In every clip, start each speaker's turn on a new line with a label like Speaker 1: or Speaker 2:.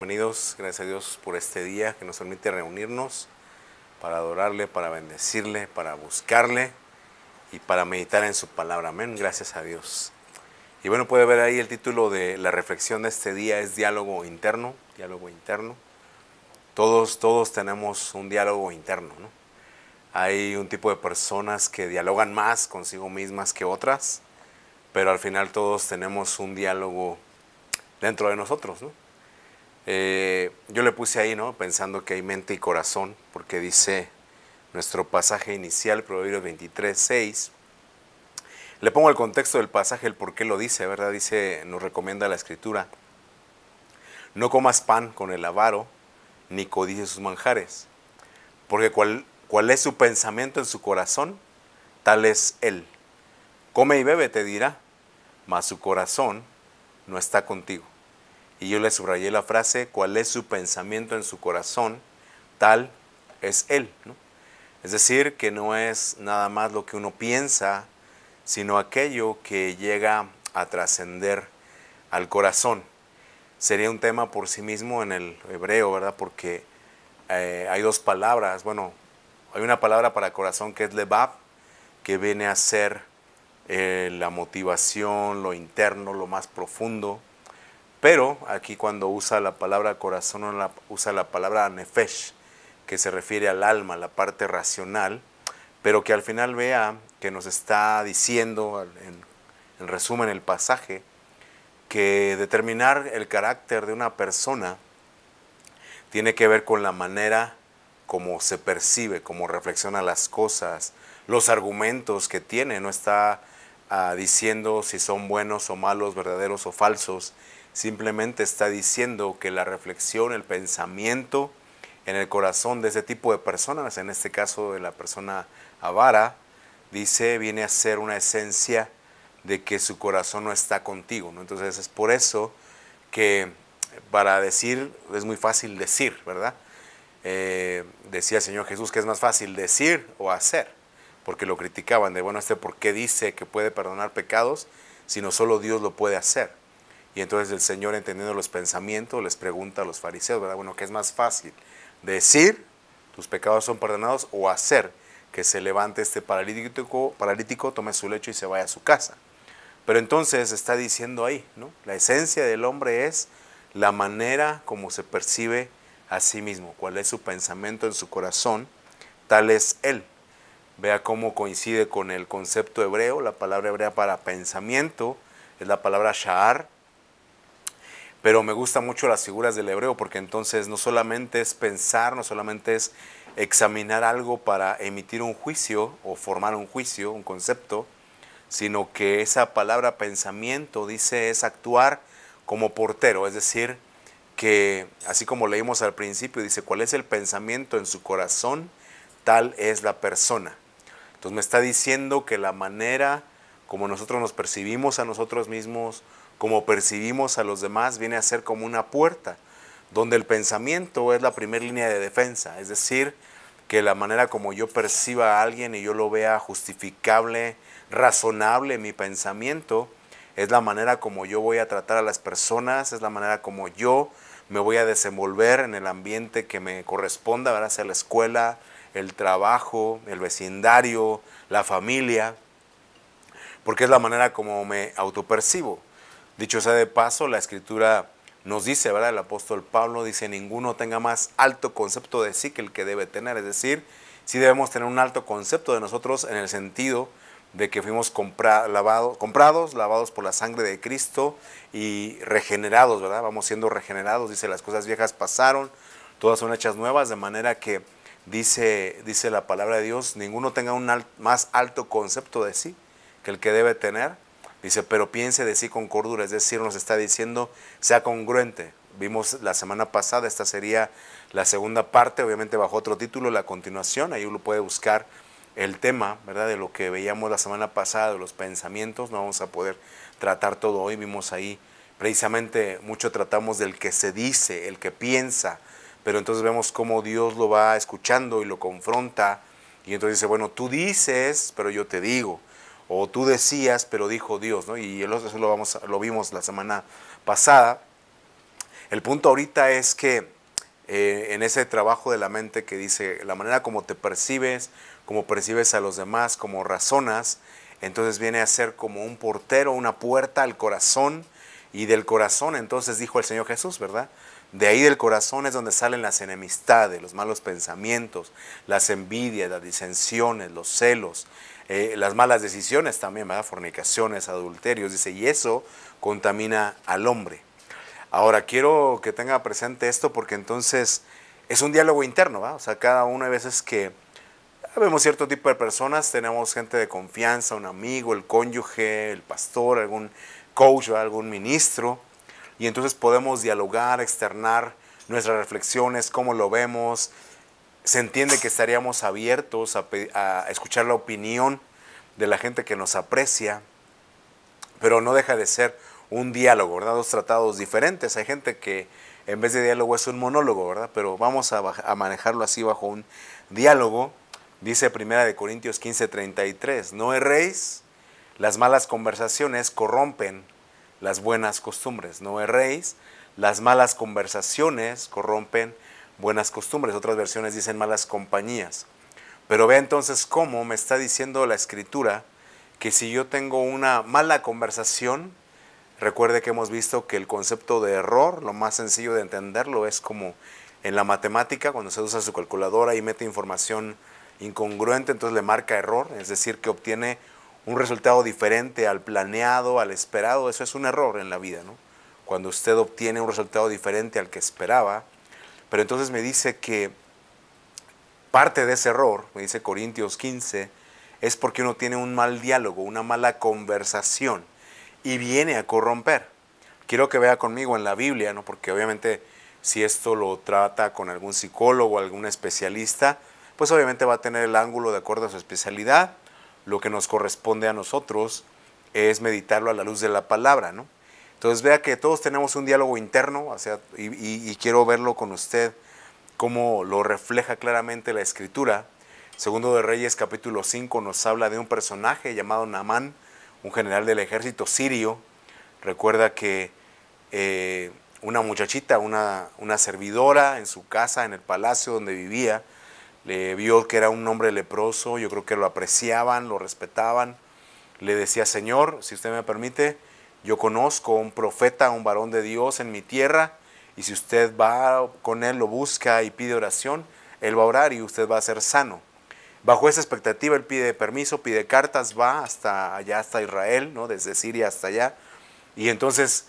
Speaker 1: Bienvenidos, gracias a Dios por este día que nos permite reunirnos para adorarle, para bendecirle, para buscarle y para meditar en su palabra. Amén, gracias a Dios. Y bueno, puede ver ahí el título de la reflexión de este día es diálogo interno, diálogo interno. Todos tenemos un diálogo interno, ¿no? Hay un tipo de personas que dialogan más consigo mismas que otras, pero al final todos tenemos un diálogo dentro de nosotros, ¿no? Yo le puse ahí, ¿no? Pensando que hay mente y corazón, porque dice nuestro pasaje inicial, Proverbios 23:6. Le pongo el contexto del pasaje, el por qué lo dice, ¿verdad? Dice, nos recomienda la escritura: no comas pan con el avaro, ni codicies sus manjares, porque cuál es su pensamiento en su corazón, tal es él. Come y bebe, te dirá, mas su corazón no está contigo. Y yo le subrayé la frase, cuál es su pensamiento en su corazón, tal es él, ¿no? Es decir, que no es nada más lo que uno piensa, sino aquello que llega a trascender al corazón. Sería un tema por sí mismo en el hebreo, ¿verdad? Porque hay dos palabras. Bueno, hay una palabra para corazón que es lebab, que viene a ser la motivación, lo interno, lo más profundo. Pero aquí cuando usa la palabra corazón, usa la palabra nefesh, que se refiere al alma, la parte racional, pero que al final vea que nos está diciendo, en resumen el pasaje, que determinar el carácter de una persona tiene que ver con la manera como se percibe, como reflexiona las cosas, los argumentos que tiene. No está diciendo si son buenos o malos, verdaderos o falsos. Simplemente está diciendo que la reflexión, el pensamiento en el corazón de ese tipo de personas, en este caso de la persona avara, dice, viene a ser una esencia de que su corazón no está contigo, ¿no? Entonces es por eso que para decir es muy fácil decir, ¿verdad? Decía el Señor Jesús que es más fácil decir o hacer, porque lo criticaban de, bueno, ¿por qué dice que puede perdonar pecados, sino solo Dios lo puede hacer? Y entonces el Señor, entendiendo los pensamientos, les pregunta a los fariseos, ¿verdad? Bueno, ¿qué es más fácil? ¿Decir, tus pecados son perdonados, o hacer que se levante este paralítico, tome su lecho y se vaya a su casa? Pero entonces está diciendo ahí, ¿no? La esencia del hombre es la manera como se percibe a sí mismo, cuál es su pensamiento en su corazón, tal es él. Vea cómo coincide con el concepto hebreo. La palabra hebrea para pensamiento es la palabra sha'ar, pero me gustan mucho las figuras del hebreo, porque entonces no solamente es pensar, no solamente es examinar algo para emitir un juicio o formar un juicio, un concepto, sino que esa palabra pensamiento dice es actuar como portero, es decir, que así como leímos al principio, dice cuál es el pensamiento en su corazón, tal es la persona. Entonces me está diciendo que la manera como nosotros nos percibimos a nosotros mismos, como percibimos a los demás, viene a ser como una puerta, donde el pensamiento es la primera línea de defensa, es decir, que la manera como yo perciba a alguien y yo lo vea justificable, razonable en mi pensamiento, es la manera como yo voy a tratar a las personas, es la manera como yo me voy a desenvolver en el ambiente que me corresponda, ¿verdad? Sea la escuela, el trabajo, el vecindario, la familia, porque es la manera como me autopercibo. Dicho sea de paso, la escritura nos dice, ¿verdad? El apóstol Pablo dice, ninguno tenga más alto concepto de sí que el que debe tener. Es decir, sí debemos tener un alto concepto de nosotros en el sentido de que fuimos comprados, lavados por la sangre de Cristo y regenerados, ¿verdad? Vamos siendo regenerados, dice, las cosas viejas pasaron, todas son hechas nuevas, de manera que dice la palabra de Dios, ninguno tenga un más alto concepto de sí que el que debe tener. Dice, pero piense de sí con cordura, es decir, nos está diciendo, sea congruente. Vimos la semana pasada, esta sería la segunda parte, obviamente bajo otro título, la continuación, ahí uno puede buscar el tema, ¿verdad? De lo que veíamos la semana pasada, de los pensamientos. No vamos a poder tratar todo hoy, vimos ahí, precisamente mucho tratamos del que se dice, el que piensa, pero entonces vemos cómo Dios lo va escuchando y lo confronta, y entonces dice, bueno, tú dices, pero yo te digo, o tú decías, pero dijo Dios, ¿no? Y eso lo vimos la semana pasada. El punto ahorita es que en ese trabajo de la mente que dice la manera como te percibes, como percibes a los demás, como razonas, entonces viene a ser como un portero, una puerta al corazón, y del corazón entonces dijo el Señor Jesús, ¿verdad? De ahí del corazón es donde salen las enemistades, los malos pensamientos, las envidias, las disensiones, los celos, las malas decisiones también, ¿verdad? Fornicaciones, adulterios, dice, y eso contamina al hombre. Ahora, quiero que tenga presente esto porque entonces es un diálogo interno, ¿va? O sea, cada uno hay veces que vemos cierto tipo de personas, tenemos gente de confianza, un amigo, el cónyuge, el pastor, algún coach, ¿va? Algún ministro, y entonces podemos dialogar, externar nuestras reflexiones, cómo lo vemos. Se entiende que estaríamos abiertos a escuchar la opinión de la gente que nos aprecia, pero no deja de ser un diálogo, ¿verdad? Dos tratados diferentes. Hay gente que en vez de diálogo es un monólogo, ¿verdad? Pero vamos a manejarlo así bajo un diálogo. Dice 1 Corintios 15:33, no erréis, las malas conversaciones corrompen las buenas costumbres. No erréis, las malas conversaciones corrompen buenas costumbres. Otras versiones dicen malas compañías. Pero ve entonces cómo me está diciendo la Escritura que si yo tengo una mala conversación, recuerde que hemos visto que el concepto de error, lo más sencillo de entenderlo, es como en la matemática, cuando se usa su calculadora y mete información incongruente, entonces le marca error, es decir, que obtiene un resultado diferente al planeado, al esperado. Eso es un error en la vida, ¿no? Cuando usted obtiene un resultado diferente al que esperaba. Pero entonces me dice que parte de ese error, me dice Corintios 15, es porque uno tiene un mal diálogo, una mala conversación, y viene a corromper. Quiero que vea conmigo en la Biblia, ¿no? Porque obviamente si esto lo trata con algún psicólogo o algún especialista, pues obviamente va a tener el ángulo de acuerdo a su especialidad. Lo que nos corresponde a nosotros es meditarlo a la luz de la palabra, ¿no? Entonces vea que todos tenemos un diálogo interno, o sea, y quiero verlo con usted, cómo lo refleja claramente la Escritura. Segundo de Reyes capítulo 5 nos habla de un personaje llamado Naamán, un general del ejército sirio. Recuerda que una muchachita, una servidora en su casa, en el palacio donde vivía, le vio que era un hombre leproso. Yo creo que lo apreciaban, lo respetaban. Le decía, Señor, si usted me permite, yo conozco un profeta, un varón de Dios en mi tierra, y si usted va con él, lo busca y pide oración, él va a orar y usted va a ser sano. Bajo esa expectativa, él pide permiso, pide cartas, va hasta allá, hasta Israel, ¿no? Desde Siria hasta allá. Y entonces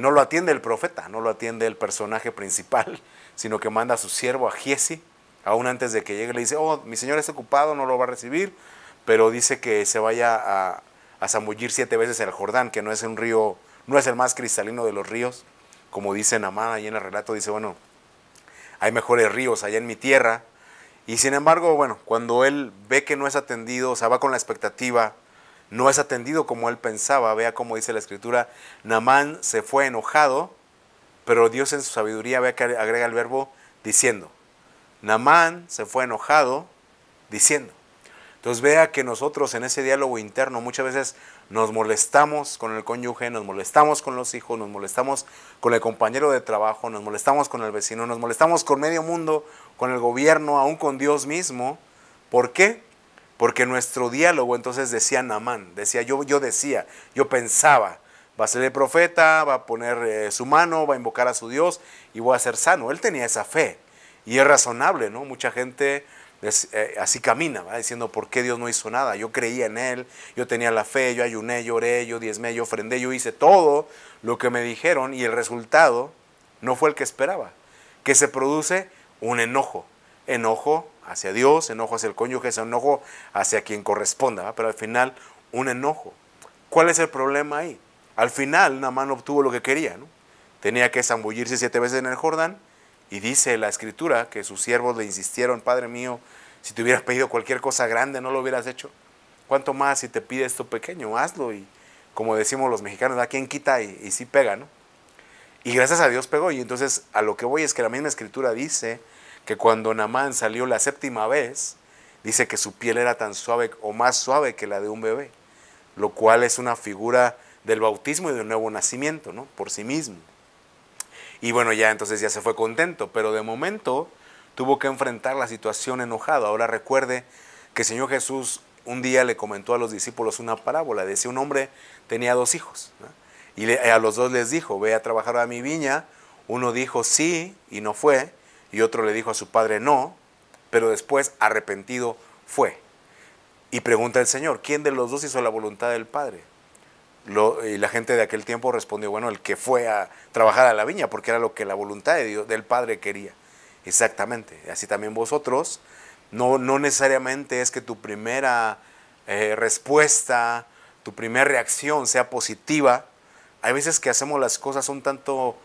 Speaker 1: no lo atiende el profeta, no lo atiende el personaje principal, sino que manda a su siervo, a Giesi. Aún antes de que llegue le dice, oh, mi señor está ocupado, no lo va a recibir, pero dice que se vaya a zambullir 7 veces en el Jordán, que no es un río, no es el más cristalino de los ríos, como dice Naamán ahí en el relato. Dice, bueno, hay mejores ríos allá en mi tierra. Y sin embargo, bueno, cuando él ve que no es atendido, o sea, va con la expectativa, no es atendido como él pensaba. Vea cómo dice la Escritura, Naamán se fue enojado, pero Dios en su sabiduría, vea que agrega el verbo diciendo. Naamán se fue enojado diciendo. Entonces vea que nosotros en ese diálogo interno muchas veces nos molestamos con el cónyuge, nos molestamos con los hijos, nos molestamos con el compañero de trabajo, nos molestamos con el vecino, nos molestamos con medio mundo, con el gobierno, aún con Dios mismo. ¿Por qué? Porque nuestro diálogo, entonces decía Naamán, decía, yo pensaba, va a ser el profeta, va a poner su mano, va a invocar a su Dios y voy a ser sano. Él tenía esa fe. Y es razonable, ¿no? Mucha gente así camina, ¿va? Diciendo, ¿por qué Dios no hizo nada? Yo creía en Él, yo tenía la fe, yo ayuné, lloré, yo diezmé, yo ofrendé, yo hice todo lo que me dijeron, y el resultado no fue el que esperaba. Que se produce un enojo. Enojo hacia Dios, enojo hacia el cónyuge, enojo hacia quien corresponda, ¿va? Pero al final un enojo. ¿Cuál es el problema ahí? Al final Naamán obtuvo lo que quería, ¿no? Tenía que zambullirse 7 veces en el Jordán. Y dice la Escritura que sus siervos le insistieron, Padre mío, si te hubieras pedido cualquier cosa grande, ¿no lo hubieras hecho? ¿Cuánto más si te pide esto pequeño? Hazlo. Y como decimos los mexicanos, ¿a quién quita? Y sí pega, ¿no? Y gracias a Dios pegó. Y entonces a lo que voy es que la misma Escritura dice que cuando Naamán salió la 7ª vez, dice que su piel era tan suave o más suave que la de un bebé, lo cual es una figura del bautismo y del nuevo nacimiento, ¿no? Por sí mismo. Y bueno, ya entonces ya se fue contento, pero de momento tuvo que enfrentar la situación enojado. Ahora recuerde que el Señor Jesús un día le comentó a los discípulos una parábola. Decía, un hombre tenía 2 hijos, ¿no? Y a los 2 les dijo, ve a trabajar a mi viña. Uno dijo sí y no fue, y otro le dijo a su padre no, pero después arrepentido fue. Y pregunta el Señor, ¿quién de los 2 hizo la voluntad del Padre? Y la gente de aquel tiempo respondió, bueno, el que fue a trabajar a la viña, porque era lo que la voluntad de Dios, del Padre quería. Exactamente, así también vosotros, no necesariamente es que tu primera respuesta, tu primera reacción sea positiva. Hay veces que hacemos las cosas un tanto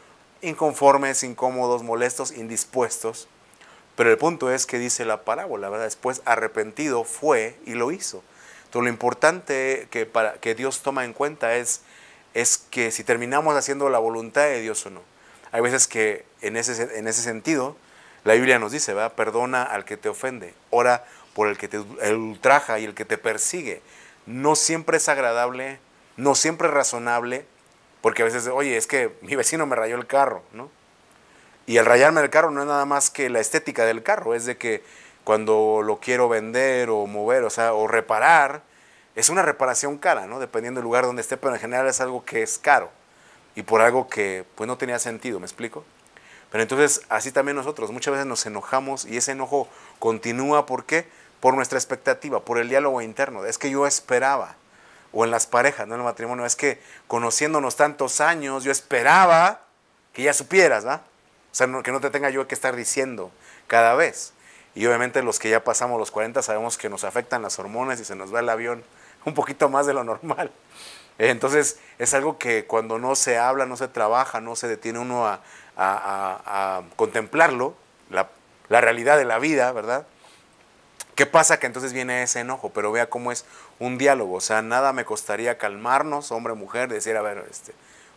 Speaker 1: inconformes, incómodos, molestos, indispuestos, pero el punto es que dice la parábola, ¿verdad? Después arrepentido fue y lo hizo. Entonces lo importante que Dios toma en cuenta es que si terminamos haciendo la voluntad de Dios o no. Hay veces que en ese sentido la Biblia nos dice, ¿verdad? Perdona al que te ofende, ora por el que te ultraja y el que te persigue. No siempre es agradable, no siempre es razonable, porque a veces, oye, es que mi vecino me rayó el carro, ¿no? Y el rayarme el carro no es nada más que la estética del carro, es de que cuando lo quiero vender o mover, o sea, o reparar, es una reparación cara, ¿no? Dependiendo del lugar donde esté, pero en general es algo que es caro y por algo que pues no tenía sentido, ¿me explico? Pero entonces así también nosotros muchas veces nos enojamos y ese enojo continúa, ¿por qué? Por nuestra expectativa, por el diálogo interno, es que yo esperaba, o en las parejas, no en el matrimonio, es que conociéndonos tantos años, yo esperaba que ya supieras, ¿va? O sea, que no te tenga yo que estar diciendo cada vez. Y obviamente los que ya pasamos los 40 sabemos que nos afectan las hormonas y se nos va el avión un poquito más de lo normal. Entonces es algo que cuando no se habla, no se trabaja, no se detiene uno a contemplarlo, la realidad de la vida, ¿verdad? ¿Qué pasa? Que entonces viene ese enojo, pero vea cómo es un diálogo. O sea, nada me costaría calmarnos, hombre, mujer, decir, a ver,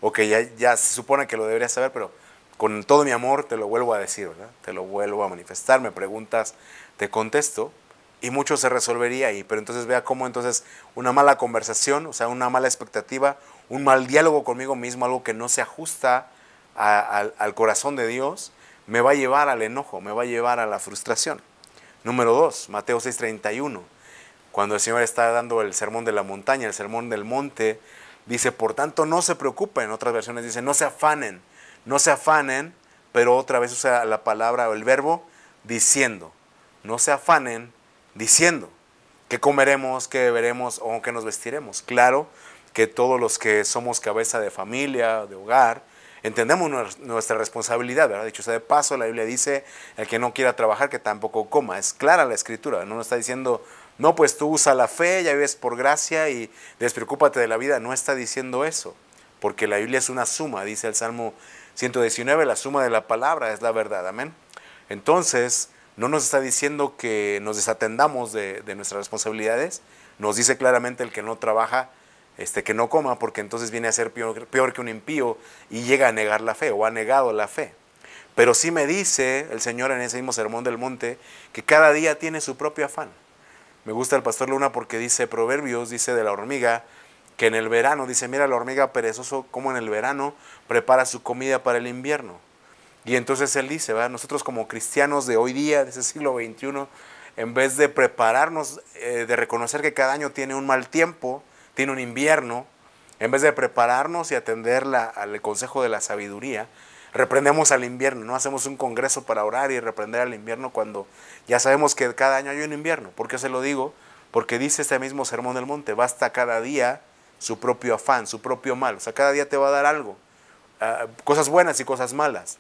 Speaker 1: ok, ya se supone que lo deberías saber, pero con todo mi amor te lo vuelvo a decir, ¿verdad? Te lo vuelvo a manifestar, me preguntas, te contesto, y mucho se resolvería ahí. Pero entonces vea cómo entonces una mala conversación, o sea, una mala expectativa, un mal diálogo conmigo mismo, algo que no se ajusta al corazón de Dios, me va a llevar al enojo, me va a llevar a la frustración. Número 2, Mateo 6:31. Cuando el Señor está dando el sermón de la montaña, el sermón del monte, dice, por tanto no se preocupen. En otras versiones dice, no se afanen, pero otra vez usa la palabra o el verbo diciendo. No se afanen diciendo qué comeremos, qué beberemos o qué nos vestiremos. Claro que todos los que somos cabeza de familia, de hogar, entendemos nuestra responsabilidad, ¿verdad? Dicho sea de paso, la Biblia dice, el que no quiera trabajar, que tampoco coma. Es clara la Escritura, no nos está diciendo, no, pues tú usa la fe, ya vives por gracia y despreocúpate de la vida. No está diciendo eso, porque la Biblia es una suma, dice el Salmo 119, la suma de la palabra es la verdad, amén. Entonces, no nos está diciendo que nos desatendamos de nuestras responsabilidades, nos dice claramente el que no trabaja, que no coma, porque entonces viene a ser peor que un impío y llega a negar la fe o ha negado la fe. Pero sí me dice el Señor en ese mismo sermón del monte que cada día tiene su propio afán. Me gusta el pastor Luna porque dice Proverbios, dice de la hormiga, que en el verano, dice, mira la hormiga perezoso como en el verano prepara su comida para el invierno. Y entonces él dice, ¿verdad? Nosotros como cristianos de hoy día, de ese siglo XXI, en vez de prepararnos, de reconocer que cada año tiene un mal tiempo, tiene un invierno, en vez de prepararnos y atender al consejo de la sabiduría, reprendemos al invierno, no hacemos un congreso para orar y reprender al invierno cuando ya sabemos que cada año hay un invierno. ¿Por qué se lo digo? Porque dice este mismo sermón del monte, basta cada día su propio afán, su propio mal. O sea, cada día te va a dar algo, cosas buenas y cosas malas.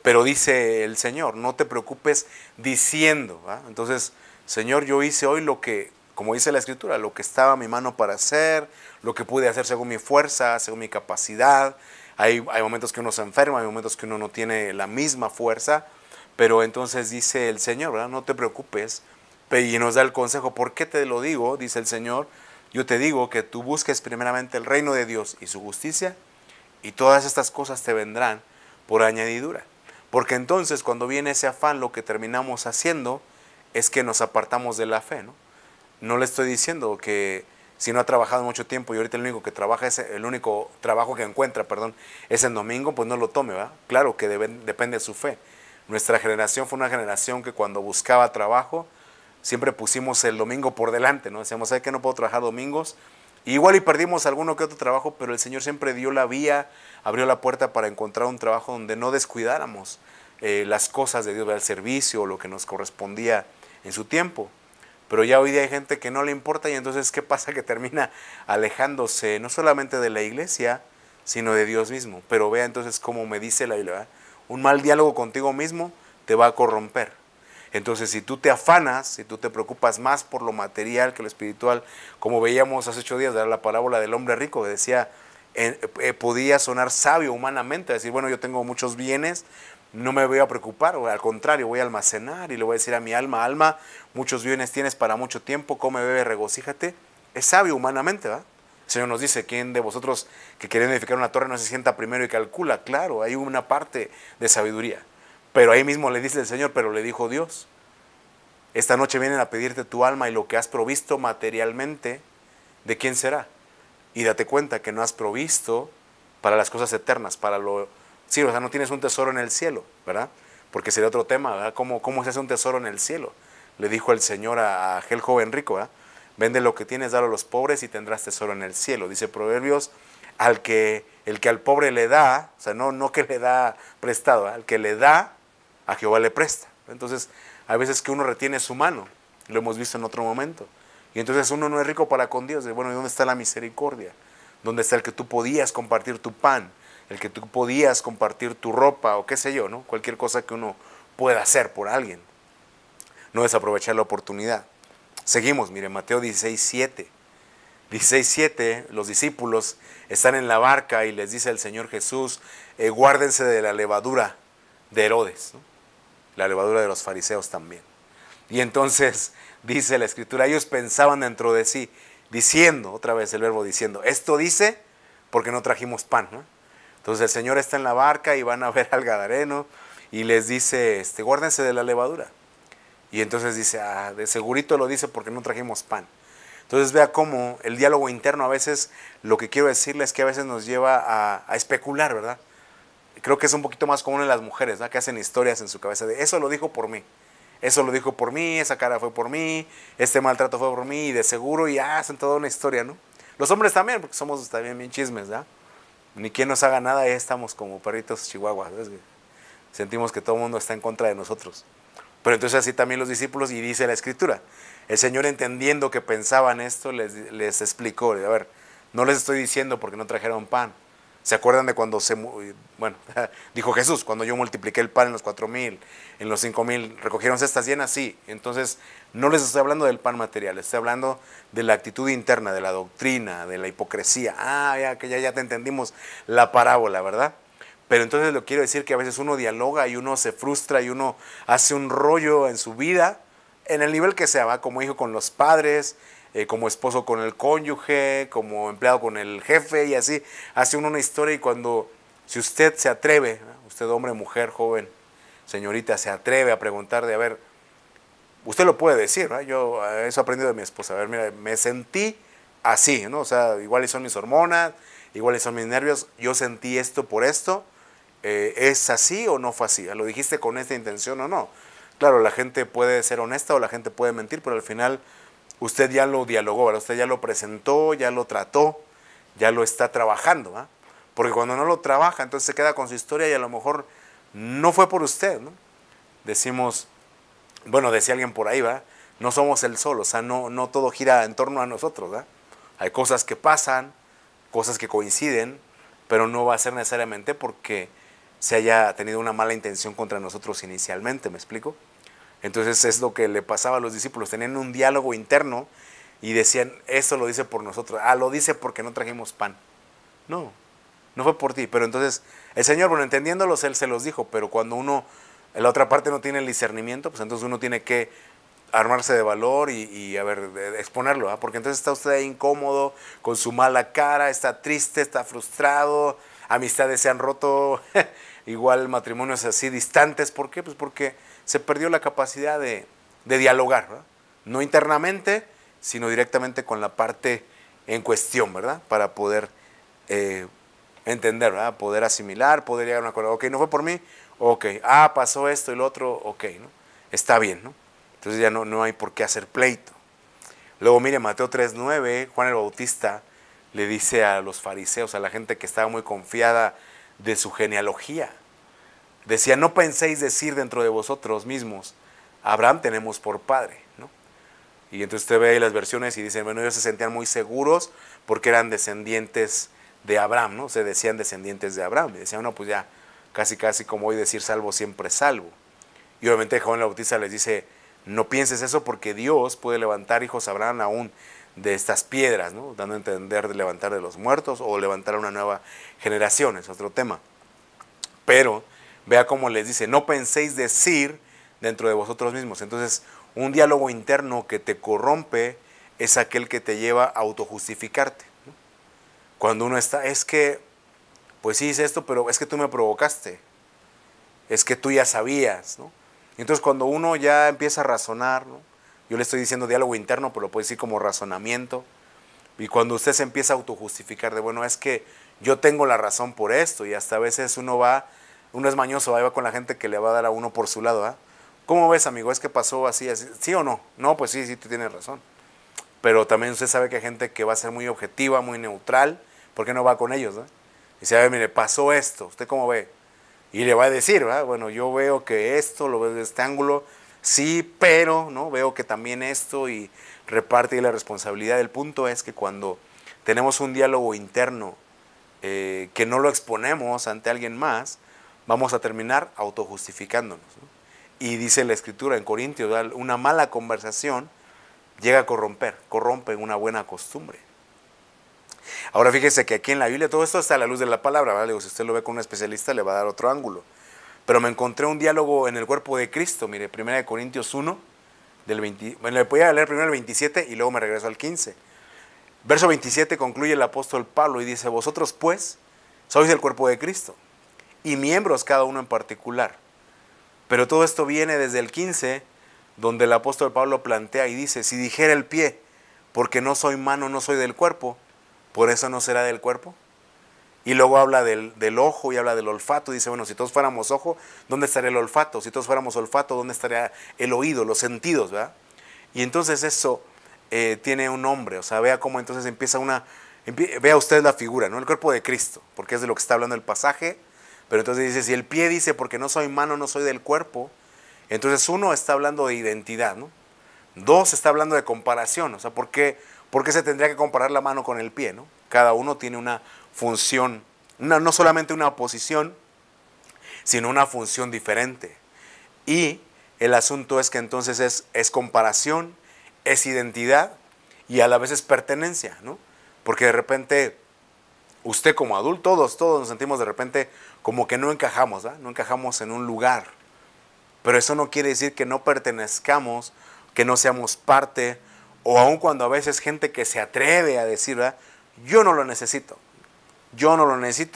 Speaker 1: Pero dice el Señor, no te preocupes diciendo, ¿va? Entonces, Señor, yo hice hoy lo que, como dice la Escritura, lo que estaba a mi mano para hacer, lo que pude hacer según mi fuerza, según mi capacidad. Hay momentos que uno se enferma, hay momentos que uno no tiene la misma fuerza, pero entonces dice el Señor, ¿verdad? No te preocupes, y nos da el consejo. ¿Por qué te lo digo? Dice el Señor, yo te digo que tú busques primeramente el reino de Dios y su justicia, y todas estas cosas te vendrán por añadidura. Porque entonces cuando viene ese afán, lo que terminamos haciendo es que nos apartamos de la fe, ¿no? No le estoy diciendo que si no ha trabajado mucho tiempo y ahorita el único trabajo que encuentra, perdón, es en domingo, pues no lo tome, ¿verdad? Claro que depende de su fe. Nuestra generación fue una generación que cuando buscaba trabajo, siempre pusimos el domingo por delante, ¿no? Decíamos, ¿sabes qué? No puedo trabajar domingos. Igual y perdimos alguno que otro trabajo, pero el Señor siempre dio la vía, abrió la puerta para encontrar un trabajo donde no descuidáramos las cosas de Dios, el servicio o lo que nos correspondía en su tiempo. Pero ya hoy día hay gente que no le importa y entonces ¿qué pasa? Que termina alejándose no solamente de la iglesia, sino de Dios mismo. Pero vea entonces cómo me dice la Biblia, ¿verdad? Un mal diálogo contigo mismo te va a corromper. Entonces, si tú te afanas, si tú te preocupas más por lo material que lo espiritual, como veíamos hace 8 días, la parábola del hombre rico, que decía, podía sonar sabio humanamente, decir, bueno, yo tengo muchos bienes, no me voy a preocupar, o al contrario, voy a almacenar y le voy a decir a mi alma, alma, muchos bienes tienes para mucho tiempo, come, bebe, regocíjate. Es sabio humanamente, ¿verdad? El Señor nos dice, ¿quién de vosotros que quiere edificar una torre no se sienta primero y calcula? Claro, hay una parte de sabiduría. Pero ahí mismo le dice el Señor, pero le dijo Dios, esta noche vienen a pedirte tu alma y lo que has provisto materialmente, ¿de quién será? Y date cuenta que no has provisto para las cosas eternas, para lo... Sí, o sea, no tienes un tesoro en el cielo, ¿verdad? Porque sería otro tema, ¿verdad? ¿Cómo se hace un tesoro en el cielo? Le dijo el Señor a aquel joven rico, ¿verdad? Vende lo que tienes, dalo a los pobres y tendrás tesoro en el cielo. Dice Proverbios, el que al pobre le da, o sea, no que le da prestado, ¿verdad? Al que le da, a Jehová le presta. Entonces, a veces que uno retiene su mano, lo hemos visto en otro momento. Y entonces uno no es rico para con Dios. Bueno, ¿y dónde está la misericordia? ¿Dónde está el que tú podías compartir tu pan? El que tú podías compartir tu ropa o qué sé yo, ¿no? Cualquier cosa que uno pueda hacer por alguien. No desaprovechar la oportunidad. Seguimos, mire, Mateo 16:7. 16:7, los discípulos están en la barca y les dice el Señor Jesús, guárdense de la levadura de Herodes, ¿no? La levadura de los fariseos también. Y entonces dice la Escritura, ellos pensaban dentro de sí, diciendo, otra vez el verbo diciendo, esto dice porque no trajimos pan, ¿no? Entonces el Señor está en la barca y van a ver al gadareno y les dice, guárdense de la levadura. Y entonces dice, de segurito lo dice porque no trajimos pan. Entonces vea cómo el diálogo interno a veces, lo que quiero decirles es que a veces nos lleva a especular, ¿verdad? Creo que es un poquito más común en las mujeres, ¿no? Que hacen historias en su cabeza de eso lo dijo por mí, eso lo dijo por mí, esa cara fue por mí, este maltrato fue por mí y de seguro y hacen toda una historia, ¿no? Los hombres también, porque somos también bien chismes, ¿verdad? Ni quien nos haga nada, ya estamos como perritos chihuahuas, ¿ves? Sentimos que todo el mundo está en contra de nosotros. Pero entonces así también los discípulos, y dice la Escritura, el Señor entendiendo que pensaban esto, les explicó, a ver, no les estoy diciendo porque no trajeron pan. ¿Se acuerdan de cuando dijo Jesús, cuando yo multipliqué el pan en los 4,000, en los 5,000, recogieron cestas llenas? Sí. Entonces, no les estoy hablando del pan material, estoy hablando de la actitud interna, de la doctrina, de la hipocresía. Ya te entendimos la parábola, ¿verdad? Pero entonces lo quiero decir que a veces uno dialoga y uno se frustra y uno hace un rollo en su vida, en el nivel que sea, ¿va? Como hijo con los padres, como esposo con el cónyuge, como empleado con el jefe y así, hace uno una historia y si usted se atreve, ¿no? Usted hombre, mujer, joven, señorita, se atreve a preguntar a ver, usted lo puede decir, ¿no? Yo eso he aprendido de mi esposa, a ver, mira, me sentí así, ¿no? O sea, igual son mis hormonas, igual son mis nervios, yo sentí esto por esto, ¿es así o no fue así? ¿Lo dijiste con esta intención o no? Claro, la gente puede ser honesta o la gente puede mentir, pero al final usted ya lo dialogó, ¿verdad? Usted ya lo presentó, ya lo trató, ya lo está trabajando, ¿verdad? Porque cuando no lo trabaja, entonces se queda con su historia y a lo mejor no fue por usted, ¿no? Decimos, bueno, decía alguien por ahí, ¿verdad? No somos el sol, o sea, no todo gira en torno a nosotros, ¿verdad? Hay cosas que pasan, cosas que coinciden, pero no va a ser necesariamente porque se haya tenido una mala intención contra nosotros inicialmente, ¿me explico? Entonces es lo que le pasaba a los discípulos, tenían un diálogo interno y decían, esto lo dice por nosotros, lo dice porque no trajimos pan. No fue por ti, pero entonces el Señor, bueno, entendiéndolos, Él se los dijo, pero cuando uno, en la otra parte no tiene el discernimiento, pues entonces uno tiene que armarse de valor y a ver, exponerlo, ¿eh? Porque entonces está usted ahí incómodo, con su mala cara, está triste, está frustrado, amistades se han roto, igual matrimonios así distantes. ¿Por qué? Pues porque se perdió la capacidad de dialogar, ¿verdad? No internamente, sino directamente con la parte en cuestión, ¿verdad? Para poder entender, ¿verdad? Poder asimilar, poder llegar a un acuerdo. Ok, no fue por mí, ok. Ah, pasó esto y lo otro, ok, ¿no? Está bien, ¿no? Entonces ya no hay por qué hacer pleito. Luego, mire, Mateo 3:9, Juan el Bautista le dice a los fariseos, a la gente que estaba muy confiada de su genealogía, decía, no penséis decir dentro de vosotros mismos, Abraham tenemos por padre, ¿no? Y entonces usted ve ahí las versiones y dicen, bueno, ellos se sentían muy seguros porque eran descendientes de Abraham, ¿no? Se decían descendientes de Abraham. Y decían, no, pues ya, casi casi como hoy decir salvo siempre salvo. Y obviamente Juan el Bautista les dice, no pienses eso porque Dios puede levantar hijos a Abraham aún de estas piedras, ¿no? Dando a entender de levantar de los muertos o levantar a una nueva generación, es otro tema. Pero vea cómo les dice, no penséis decir dentro de vosotros mismos. Entonces, un diálogo interno que te corrompe es aquel que te lleva a autojustificarte, ¿no? Cuando uno está, es que, pues sí hice esto, pero es que tú me provocaste, es que tú ya sabías, ¿no? Entonces, cuando uno ya empieza a razonar, ¿no? Yo le estoy diciendo diálogo interno, pero lo puedo decir como razonamiento. Y cuando usted se empieza a autojustificar de, bueno, es que yo tengo la razón por esto, y hasta a veces uno es mañoso, va con la gente que le va a dar a uno por su lado, ¿ah? ¿Cómo ves, amigo? ¿Es que pasó así, así? ¿Sí o no? No, pues sí, tú tienes razón. Pero también usted sabe que hay gente que va a ser muy objetiva, muy neutral, ¿por qué no va con ellos, ¿no? Y dice, a ver, mire, pasó esto, ¿usted cómo ve? Y le va a decir, ¿verdad? Bueno, yo veo que esto, lo veo desde este ángulo, sí, pero, ¿no? Veo que también esto y reparte la responsabilidad. El punto es que cuando tenemos un diálogo interno que no lo exponemos ante alguien más, vamos a terminar autojustificándonos, ¿no? Y dice la Escritura en Corintios, ¿verdad? Una mala conversación llega a corrompe una buena costumbre. Ahora fíjese que aquí en la Biblia todo esto está a la luz de la palabra, ¿verdad? Digo, si usted lo ve con un especialista le va a dar otro ángulo. Pero me encontré un diálogo en el cuerpo de Cristo, mire, 1 Corintios 1, bueno, le voy a leer primero el 27 y luego me regreso al 15. Verso 27 concluye el apóstol Pablo y dice, vosotros pues sois el cuerpo de Cristo y miembros cada uno en particular. Pero todo esto viene desde el 15, donde el apóstol Pablo plantea y dice, si dijera el pie, porque no soy mano, no soy del cuerpo, por eso no será del cuerpo. Y luego habla del ojo y habla del olfato. Dice, bueno, si todos fuéramos ojo, ¿dónde estaría el olfato? Si todos fuéramos olfato, ¿dónde estaría el oído, los sentidos, ¿verdad? Y entonces eso tiene un nombre. O sea, vea cómo entonces vea usted la figura, ¿no? El cuerpo de Cristo, porque es de lo que está hablando el pasaje. Pero entonces dice, si el pie dice, porque no soy mano, no soy del cuerpo, entonces uno está hablando de identidad, ¿no? Dos, está hablando de comparación. O sea, ¿por qué se tendría que comparar la mano con el pie, ¿no? Cada uno tiene una función, no solamente una posición, sino una función diferente. Y el asunto es que entonces es comparación, es identidad y a la vez es pertenencia, ¿no? Porque de repente usted como adulto, todos nos sentimos de repente como que no encajamos, ¿verdad? No encajamos en un lugar. Pero eso no quiere decir que no pertenezcamos, que no seamos parte, o aun cuando a veces gente que se atreve a decir, ¿verdad? Yo no lo necesito,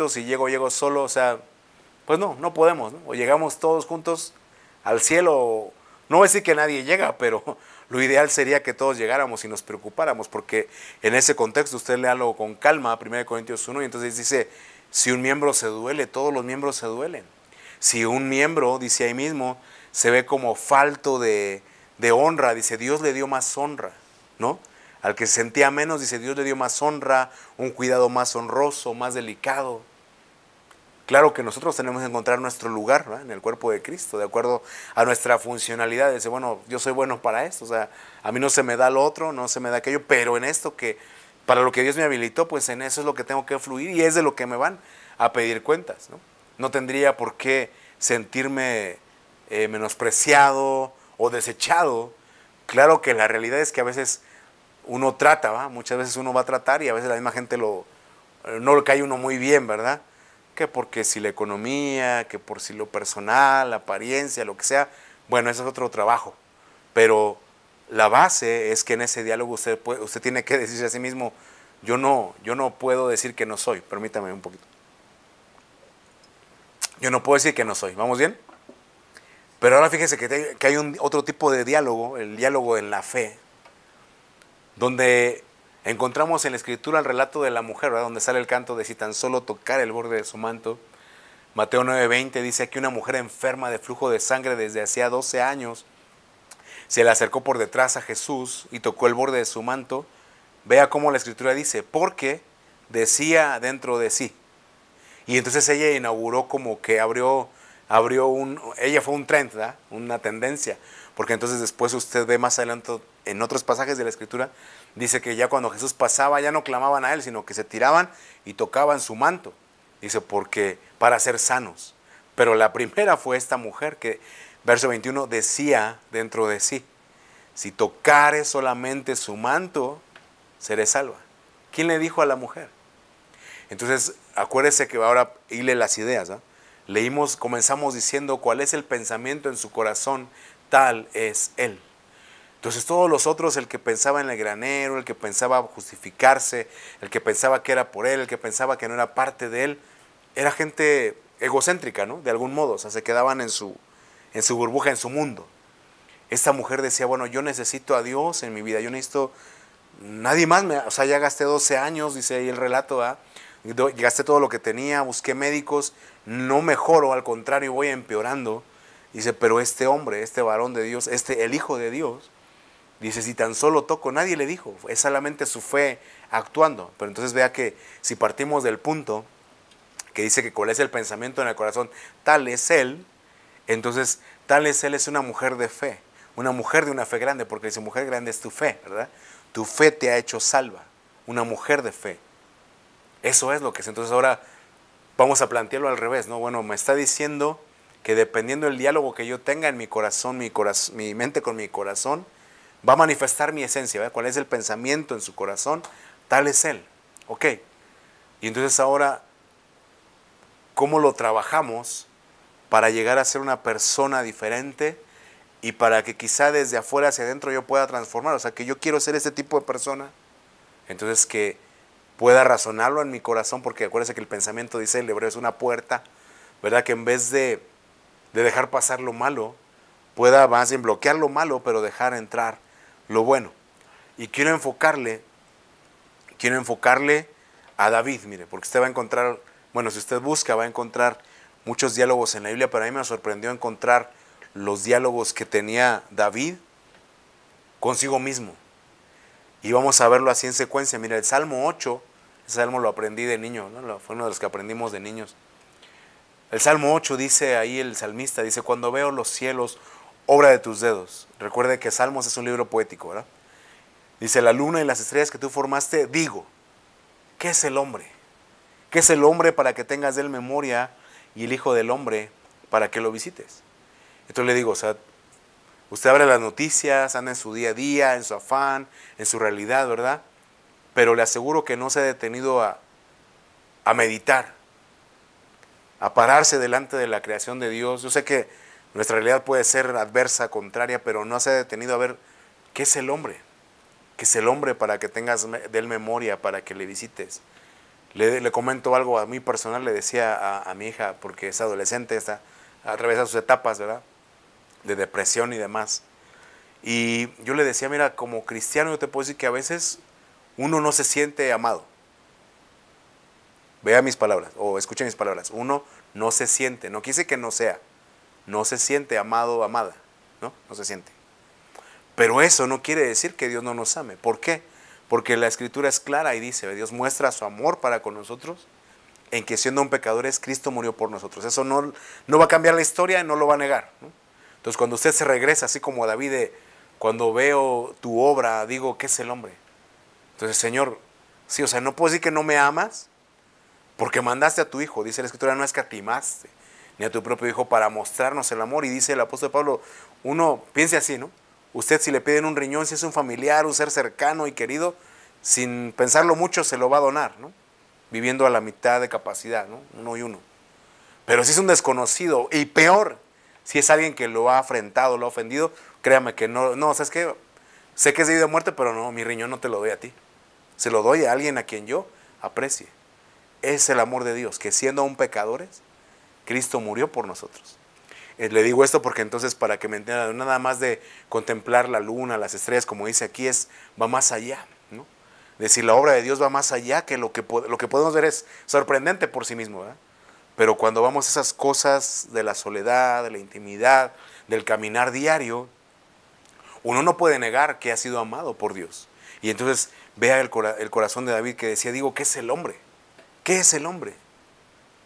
Speaker 1: si llego solo, o sea, pues no podemos, ¿no? O llegamos todos juntos al cielo, no voy a decir que nadie llega, pero lo ideal sería que todos llegáramos y nos preocupáramos, porque en ese contexto usted léalo con calma, 1 Corintios 1, y entonces dice, si un miembro se duele, todos los miembros se duelen. Si un miembro, dice ahí mismo, se ve como falto de honra, dice, Dios le dio más honra, ¿no? Al que se sentía menos, dice, Dios le dio más honra, un cuidado más honroso, más delicado. Claro que nosotros tenemos que encontrar nuestro lugar, ¿verdad? En el cuerpo de Cristo, de acuerdo a nuestra funcionalidad. Dice, bueno, yo soy bueno para esto, o sea, a mí no se me da lo otro, no se me da aquello, pero en esto que, para lo que Dios me habilitó, pues en eso es lo que tengo que fluir y es de lo que me van a pedir cuentas, ¿no? No tendría por qué sentirme menospreciado o desechado. Claro que la realidad es que a veces uno trata, ¿va? Muchas veces uno va a tratar y a veces la misma gente no le cae uno muy bien, ¿verdad? Que porque si la economía, que por si lo personal, la apariencia, lo que sea, bueno, eso es otro trabajo. Pero la base es que en ese diálogo usted tiene que decirse a sí mismo, yo no puedo decir que no soy, permítame un poquito. Yo no puedo decir que no soy, ¿vamos bien? Pero ahora fíjese que hay otro tipo de diálogo, el diálogo en la fe, donde Encontramos en la Escritura el relato de la mujer, ¿verdad? Donde sale el canto de si tan solo tocar el borde de su manto. Mateo 9:20 dice que una mujer enferma de flujo de sangre desde hacía 12 años se le acercó por detrás a Jesús y tocó el borde de su manto. Vea cómo la Escritura dice, porque decía dentro de sí. Y entonces ella inauguró como que ella fue un trend, ¿verdad? Una tendencia. Porque entonces después usted ve más adelante en otros pasajes de la Escritura, dice que ya cuando Jesús pasaba ya no clamaban a él, sino que se tiraban y tocaban su manto. Dice, porque para ser sanos. Pero la primera fue esta mujer que, verso 21, decía dentro de sí, si tocare solamente su manto, seré salva. ¿Quién le dijo a la mujer? Entonces, acuérdese que ahora hile las ideas, ¿no? Comenzamos diciendo cuál es el pensamiento en su corazón, tal es él. Entonces todos los otros, el que pensaba en el granero, el que pensaba justificarse, el que pensaba que era por él, el que pensaba que no era parte de él, era gente egocéntrica, ¿no? De algún modo, o sea, se quedaban en su burbuja, en su mundo. Esta mujer decía, bueno, yo necesito a Dios en mi vida, yo necesito nadie más, o sea, ya gasté 12 años, dice ahí el relato, ¿ah? Gasté todo lo que tenía, busqué médicos, no mejoro, al contrario, voy empeorando. Dice, pero este hombre, este varón de Dios, el Hijo de Dios, dice, si tan solo toco, nadie le dijo, es solamente su fe actuando. Pero entonces vea que si partimos del punto que dice que cuál es el pensamiento en el corazón, tal es él, entonces tal es él es una mujer de fe, una mujer de una fe grande, porque dice, mujer grande es tu fe, ¿verdad? Tu fe te ha hecho salva, una mujer de fe. Eso es lo que es. Entonces ahora vamos a plantearlo al revés, ¿no? Bueno, me está diciendo que dependiendo del diálogo que yo tenga en mi corazón, mi mente con mi corazón, va a manifestar mi esencia, ¿verdad? ¿Cuál es el pensamiento en su corazón? Tal es él. Ok. Y entonces ahora, ¿cómo lo trabajamos para llegar a ser una persona diferente y para que quizá desde afuera hacia adentro yo pueda transformar? O sea, que yo quiero ser este tipo de persona. Entonces que pueda razonarlo en mi corazón, porque acuérdense que el pensamiento, dice el hebreo, es una puerta, ¿verdad? Que en vez de dejar pasar lo malo, pueda más bien bloquear lo malo, pero dejar entrar lo bueno. Y quiero enfocarle a David, mire, porque usted va a encontrar, bueno, si usted busca, va a encontrar muchos diálogos en la Biblia, pero a mí me sorprendió encontrar los diálogos que tenía David consigo mismo. Y vamos a verlo así en secuencia. Mira, el Salmo 8, ese salmo lo aprendí de niño, ¿no? Fue uno de los que aprendimos de niños. El Salmo 8 dice ahí, el salmista dice, cuando veo los cielos, obra de tus dedos. Recuerde que Salmos es un libro poético, ¿verdad? Dice, la luna y las estrellas que tú formaste, digo, ¿qué es el hombre? ¿Qué es el hombre para que tengas de él memoria y el hijo del hombre para que lo visites? Entonces le digo, o sea, usted abre las noticias, anda en su día a día, en su afán, en su realidad, ¿verdad? Pero le aseguro que no se ha detenido a meditar, a pararse delante de la creación de Dios. Yo sé que nuestra realidad puede ser adversa, contraria, pero no se ha detenido a ver qué es el hombre. ¿Qué es el hombre para que tengas de él memoria, para que le visites? Le comento algo a mí personal, le decía a mi hija, porque es adolescente, está atraviesa sus etapas, ¿verdad? De depresión y demás. Y yo le decía, mira, como cristiano yo te puedo decir que a veces uno no se siente amado. Vea mis palabras, o escuche mis palabras. Uno no se siente, no quise que no sea, no se siente amado o amada, ¿no? No se siente. Pero eso no quiere decir que Dios no nos ame. ¿Por qué? Porque la Escritura es clara y dice, Dios muestra su amor para con nosotros, en que siendo un pecadores, Cristo murió por nosotros. Eso no va a cambiar la historia y no lo va a negar, ¿no? Entonces cuando usted se regresa, así como David, cuando veo tu obra, digo, ¿qué es el hombre? Entonces, Señor, sí, o sea, no puedo decir que no me amas, porque mandaste a tu Hijo, dice la Escritura, no escatimaste, ni a tu propio Hijo para mostrarnos el amor. Y dice el apóstol Pablo, uno piense así, ¿no? Usted si le piden un riñón, si es un familiar, un ser cercano y querido, sin pensarlo mucho se lo va a donar, ¿no? Viviendo a la mitad de capacidad, ¿no? Uno y uno. Pero si es un desconocido, y peor, si es alguien que lo ha afrentado, lo ha ofendido, créame que no, ¿sabes qué? Sé que es debido a muerte, pero no, mi riñón no te lo doy a ti. Se lo doy a alguien a quien yo aprecie. Es el amor de Dios, que siendo aún pecadores, Cristo murió por nosotros. Le digo esto porque entonces para que me entiendan, nada más de contemplar la luna, las estrellas, como dice aquí, va más allá, ¿no? decir, la obra de Dios va más allá que lo que podemos ver es sorprendente por sí mismo, ¿verdad? Pero cuando vamos a esas cosas de la soledad, de la intimidad, del caminar diario, uno no puede negar que ha sido amado por Dios. Y entonces vea el corazón de David que decía, digo, ¿qué es el hombre? ¿Qué es el hombre?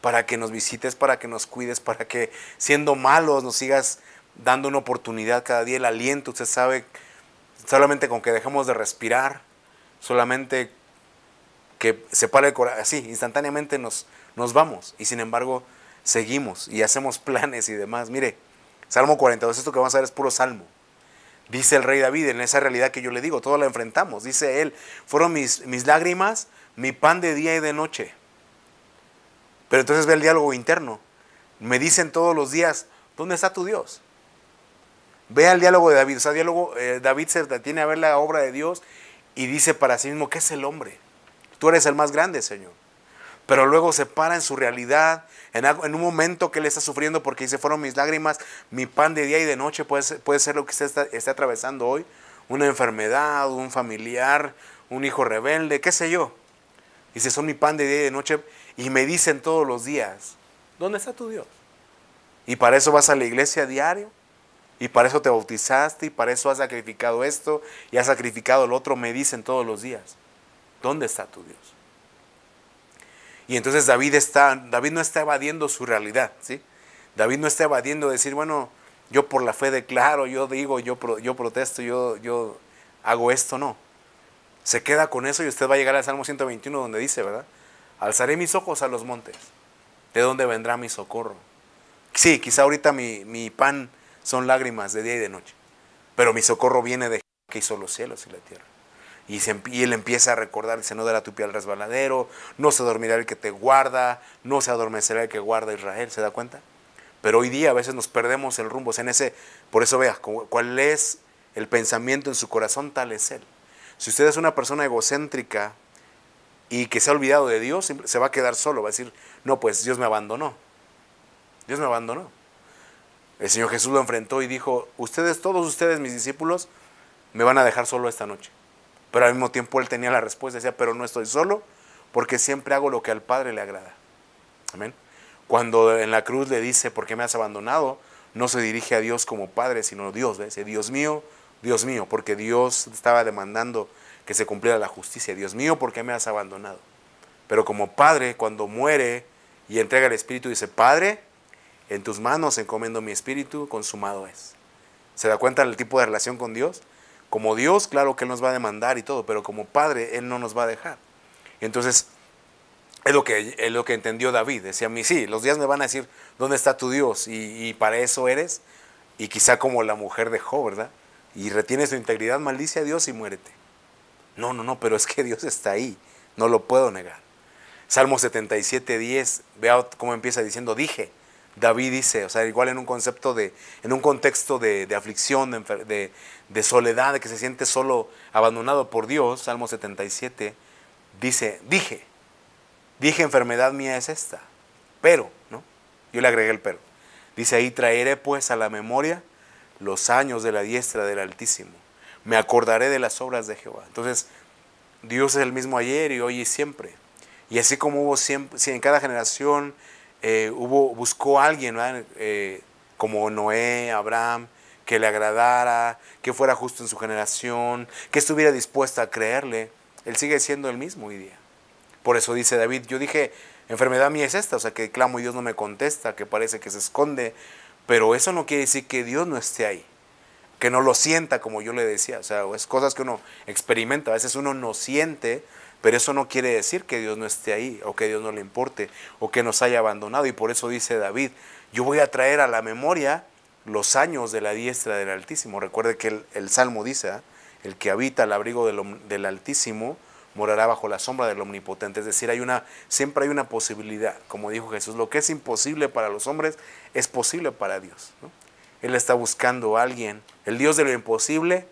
Speaker 1: Para que nos visites, para que nos cuides, para que siendo malos nos sigas dando una oportunidad cada día, el aliento. Usted sabe, solamente con que dejemos de respirar, solamente que se para el corazón, así, instantáneamente nos vamos. Y sin embargo, seguimos y hacemos planes y demás. Mire, Salmo 42, esto que vamos a ver es puro salmo. Dice el rey David, en esa realidad que yo le digo, todos la enfrentamos. Dice él, fueron mis lágrimas, mi pan de día y de noche. Pero entonces ve el diálogo interno. Me dicen todos los días, ¿dónde está tu Dios? Vea el diálogo de David. O sea, David se detiene a ver la obra de Dios y dice para sí mismo, ¿qué es el hombre? Tú eres el más grande, Señor. Pero luego se para en su realidad, en un momento que él está sufriendo porque dice, fueron mis lágrimas, mi pan de día y de noche, puede ser lo que usted está atravesando hoy, una enfermedad, un familiar, un hijo rebelde, qué sé yo. Dice, son mi pan de día y de noche y me dicen todos los días, ¿dónde está tu Dios? Y para eso vas a la iglesia a diario, y para eso te bautizaste, y para eso has sacrificado esto, y has sacrificado el otro, me dicen todos los días, ¿dónde está tu Dios? Y entonces David no está evadiendo su realidad, ¿sí? David no está evadiendo decir, bueno, yo por la fe declaro, yo digo, yo protesto, yo hago esto, no. Se queda con eso y usted va a llegar al Salmo 121 donde dice, ¿verdad? Alzaré mis ojos a los montes, ¿de dónde vendrá mi socorro? Sí, quizá ahorita mi pan son lágrimas de día y de noche, pero mi socorro viene de Jehová que hizo los cielos y la tierra. Y él empieza a recordar, dice, no dará tu pie al resbaladero, no se dormirá el que te guarda, no se adormecerá el que guarda a Israel, ¿se da cuenta? Pero hoy día a veces nos perdemos el rumbo, por eso vea, cuál es el pensamiento en su corazón, tal es él. Si usted es una persona egocéntrica y que se ha olvidado de Dios, se va a quedar solo, va a decir, no, pues Dios me abandonó. Dios me abandonó. El Señor Jesús lo enfrentó y dijo, todos ustedes, mis discípulos, me van a dejar solo esta noche. Pero al mismo tiempo él tenía la respuesta, decía, pero no estoy solo porque siempre hago lo que al Padre le agrada. Amén. Cuando en la cruz le dice, ¿por qué me has abandonado? No se dirige a Dios como Padre, sino Dios. Dice, Dios mío, porque Dios estaba demandando que se cumpliera la justicia. Dios mío, ¿por qué me has abandonado? Pero como Padre, cuando muere y entrega el Espíritu, dice, Padre, en tus manos encomiendo mi espíritu, consumado es. ¿Se da cuenta del tipo de relación con Dios? Como Dios, claro que Él nos va a demandar y todo, pero como Padre, Él no nos va a dejar. Entonces, es lo que entendió David. Decía a mí, sí, los días me van a decir, ¿dónde está tu Dios? Y para eso eres. Y quizá como la mujer de Job, ¿verdad? Y retienes tu integridad, maldice a Dios y muérete. No, pero es que Dios está ahí. No lo puedo negar. Salmo 77:10, vea cómo empieza diciendo, dije. David dice, o sea, igual en un contexto de aflicción, de soledad, de que se siente solo, abandonado por Dios, Salmo 77, dice, dije, enfermedad mía es esta, pero, ¿no? Yo le agregué el pero. Dice ahí, traeré pues a la memoria los años de la diestra del Altísimo, me acordaré de las obras de Jehová. Entonces, Dios es el mismo ayer y hoy y siempre. Y así como hubo siempre, si en cada generación buscó a alguien, como Noé, Abraham, que le agradara, que fuera justo en su generación, que estuviera dispuesta a creerle, Él sigue siendo el mismo hoy día. Por eso dice David, yo dije, enfermedad mía es esta, o sea, que clamo y Dios no me contesta, que parece que se esconde, pero eso no quiere decir que Dios no esté ahí, que no lo sienta, como yo le decía, o sea, es cosas que uno experimenta, a veces uno no siente, pero eso no quiere decir que Dios no esté ahí, o que Dios no le importe, o que nos haya abandonado. Y por eso dice David, yo voy a traer a la memoria los años de la diestra del Altísimo. Recuerde que el Salmo dice, el que habita al abrigo del Altísimo morará bajo la sombra del Omnipotente. Es decir, siempre hay una posibilidad. Como dijo Jesús, lo que es imposible para los hombres es posible para Dios, ¿no? Él está buscando a alguien, el Dios de lo imposible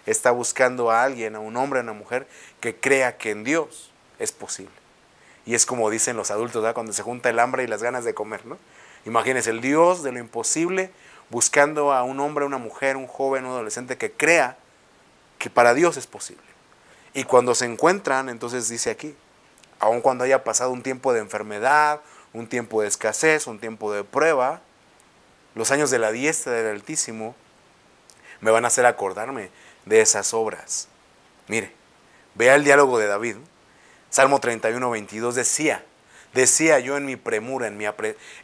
Speaker 1: está buscando a alguien, a un hombre, a una mujer, que crea que en Dios es posible. Y es como dicen los adultos, ¿verdad? Cuando se junta el hambre y las ganas de comer, ¿no? Imagínense, el Dios de lo imposible buscando a un hombre, una mujer, un joven, un adolescente que crea que para Dios es posible. Y cuando se encuentran, entonces dice aquí, aun cuando haya pasado un tiempo de enfermedad, un tiempo de escasez, un tiempo de prueba, los años de la diestra del Altísimo me van a hacer acordarme de esas obras. Mire, vea el diálogo de David. Salmo 31, 22 decía yo en mi premura,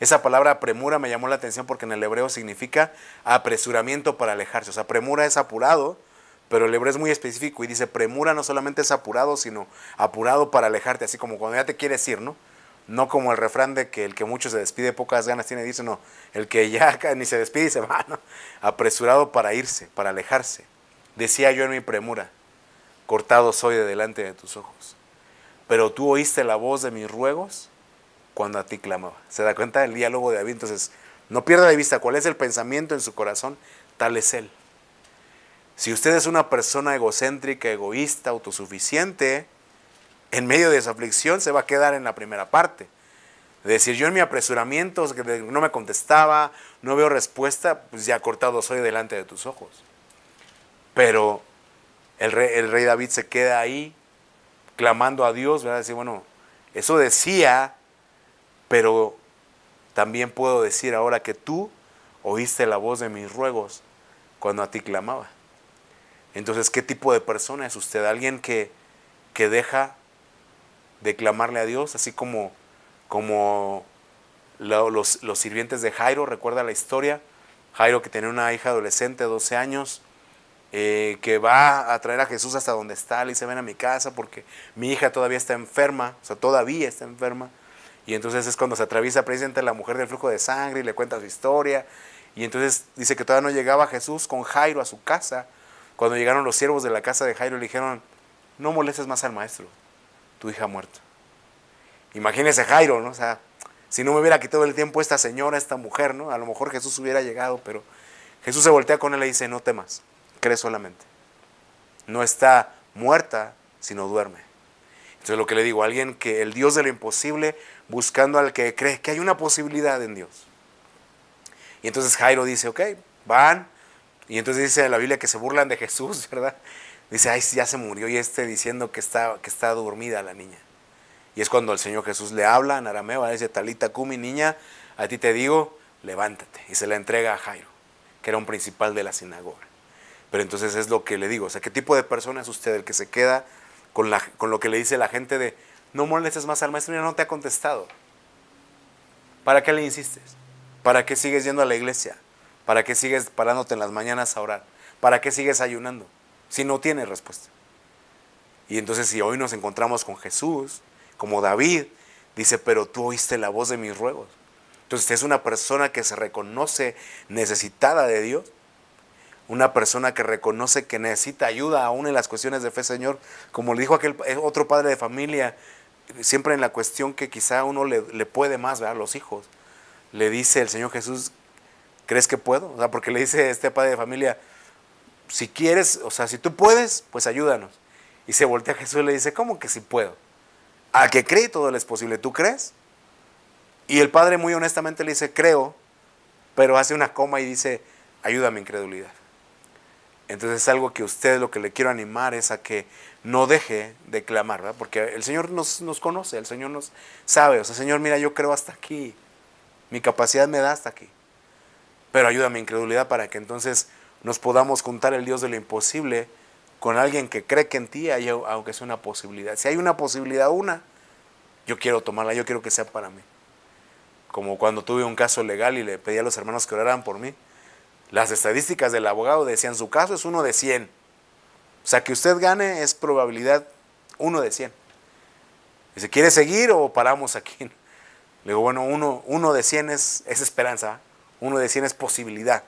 Speaker 1: esa palabra premura me llamó la atención porque en el hebreo significa apresuramiento para alejarse. O sea, premura es apurado, pero el hebreo es muy específico y dice premura no solamente es apurado, sino apurado para alejarte, así como cuando ya te quieres ir, ¿no? No como el refrán de que el que mucho se despide, pocas ganas tiene, dice, no, el que ya ni se despide y se va, ¿no? Apresurado para irse, para alejarse. Decía yo en mi premura, cortado soy de delante de tus ojos. Pero tú oíste la voz de mis ruegos cuando a ti clamaba. ¿Se da cuenta del diálogo de David? Entonces, no pierda de vista cuál es el pensamiento en su corazón, tal es él. Si usted es una persona egocéntrica, egoísta, autosuficiente, en medio de esa aflicción se va a quedar en la primera parte. Es decir, yo en mi apresuramiento, no me contestaba, no veo respuesta, pues ya cortado soy delante de tus ojos. Pero el rey David se queda ahí, clamando a Dios, ¿verdad? Decir, bueno, eso decía, pero también puedo decir ahora que tú oíste la voz de mis ruegos cuando a ti clamaba. Entonces, ¿qué tipo de persona es usted? ¿Alguien que deja de clamarle a Dios? Así como los sirvientes de Jairo, ¿recuerda la historia? Jairo, que tenía una hija adolescente de 12 años, que va a traer a Jesús hasta donde está, le dice, ven a mi casa porque mi hija todavía está enferma, o sea, todavía está enferma. Y entonces es cuando se atraviesa precisamente la mujer del flujo de sangre y le cuenta su historia. Y entonces dice que todavía no llegaba Jesús con Jairo a su casa. Cuando llegaron los siervos de la casa de Jairo le dijeron, no molestes más al maestro, tu hija ha muerto. Imagínese Jairo, ¿no? O sea, si no me hubiera quitado el tiempo esta señora, esta mujer, ¿no? A lo mejor Jesús hubiera llegado, pero Jesús se voltea con él y le dice, no temas, cree solamente. No está muerta, sino duerme. Entonces lo que le digo, alguien que el Dios de lo imposible, buscando al que cree que hay una posibilidad en Dios. Y entonces Jairo dice, ok, van. Y entonces dice en la Biblia que se burlan de Jesús, ¿verdad? Dice, ay, ya se murió y diciendo que está dormida la niña. Y es cuando el Señor Jesús le habla en arameo, dice, Talita cumi, niña, a ti te digo, levántate. Y se la entrega a Jairo, que era un principal de la sinagoga. Pero entonces es lo que le digo, o sea, ¿qué tipo de persona es usted el que se queda con lo que le dice la gente de, no molestes más al maestro, ya no te ha contestado? ¿Para qué le insistes? ¿Para qué sigues yendo a la iglesia? ¿Para qué sigues parándote en las mañanas a orar? ¿Para qué sigues ayunando? Si no tienes respuesta. Y entonces si hoy nos encontramos con Jesús, como David, dice, pero tú oíste la voz de mis ruegos. Entonces es una persona que se reconoce necesitada de Dios, una persona que reconoce que necesita ayuda aún en las cuestiones de fe, Señor, como le dijo aquel otro padre de familia, siempre en la cuestión que quizá uno le puede más, ¿verdad? Los hijos. Le dice el Señor Jesús, ¿crees que puedo? O sea, porque le dice este padre de familia, si quieres, o sea, si tú puedes, pues ayúdanos. Y se voltea a Jesús y le dice, ¿cómo que si puedo? Al que cree todo le es posible, ¿tú crees? Y el padre muy honestamente le dice, creo, pero hace una coma y dice, ayúdame incredulidad. Entonces es algo que usted, lo que le quiero animar es a que no deje de clamar, ¿verdad? Porque el Señor nos conoce, el Señor nos sabe, o sea, Señor, mira, yo creo hasta aquí, mi capacidad me da hasta aquí, pero ayúdame incredulidad para que entonces nos podamos juntar el Dios de lo imposible con alguien que cree que en ti hay, aunque sea una posibilidad. Si hay una posibilidad, yo quiero tomarla, yo quiero que sea para mí. Como cuando tuve un caso legal y le pedí a los hermanos que oraran por mí. Las estadísticas del abogado decían, su caso es 1 de 100. O sea, que usted gane es probabilidad 1 de 100. Dice, ¿quiere seguir o paramos aquí? Le digo, bueno, 1 de 100 es esperanza, 1 de 100 es posibilidad.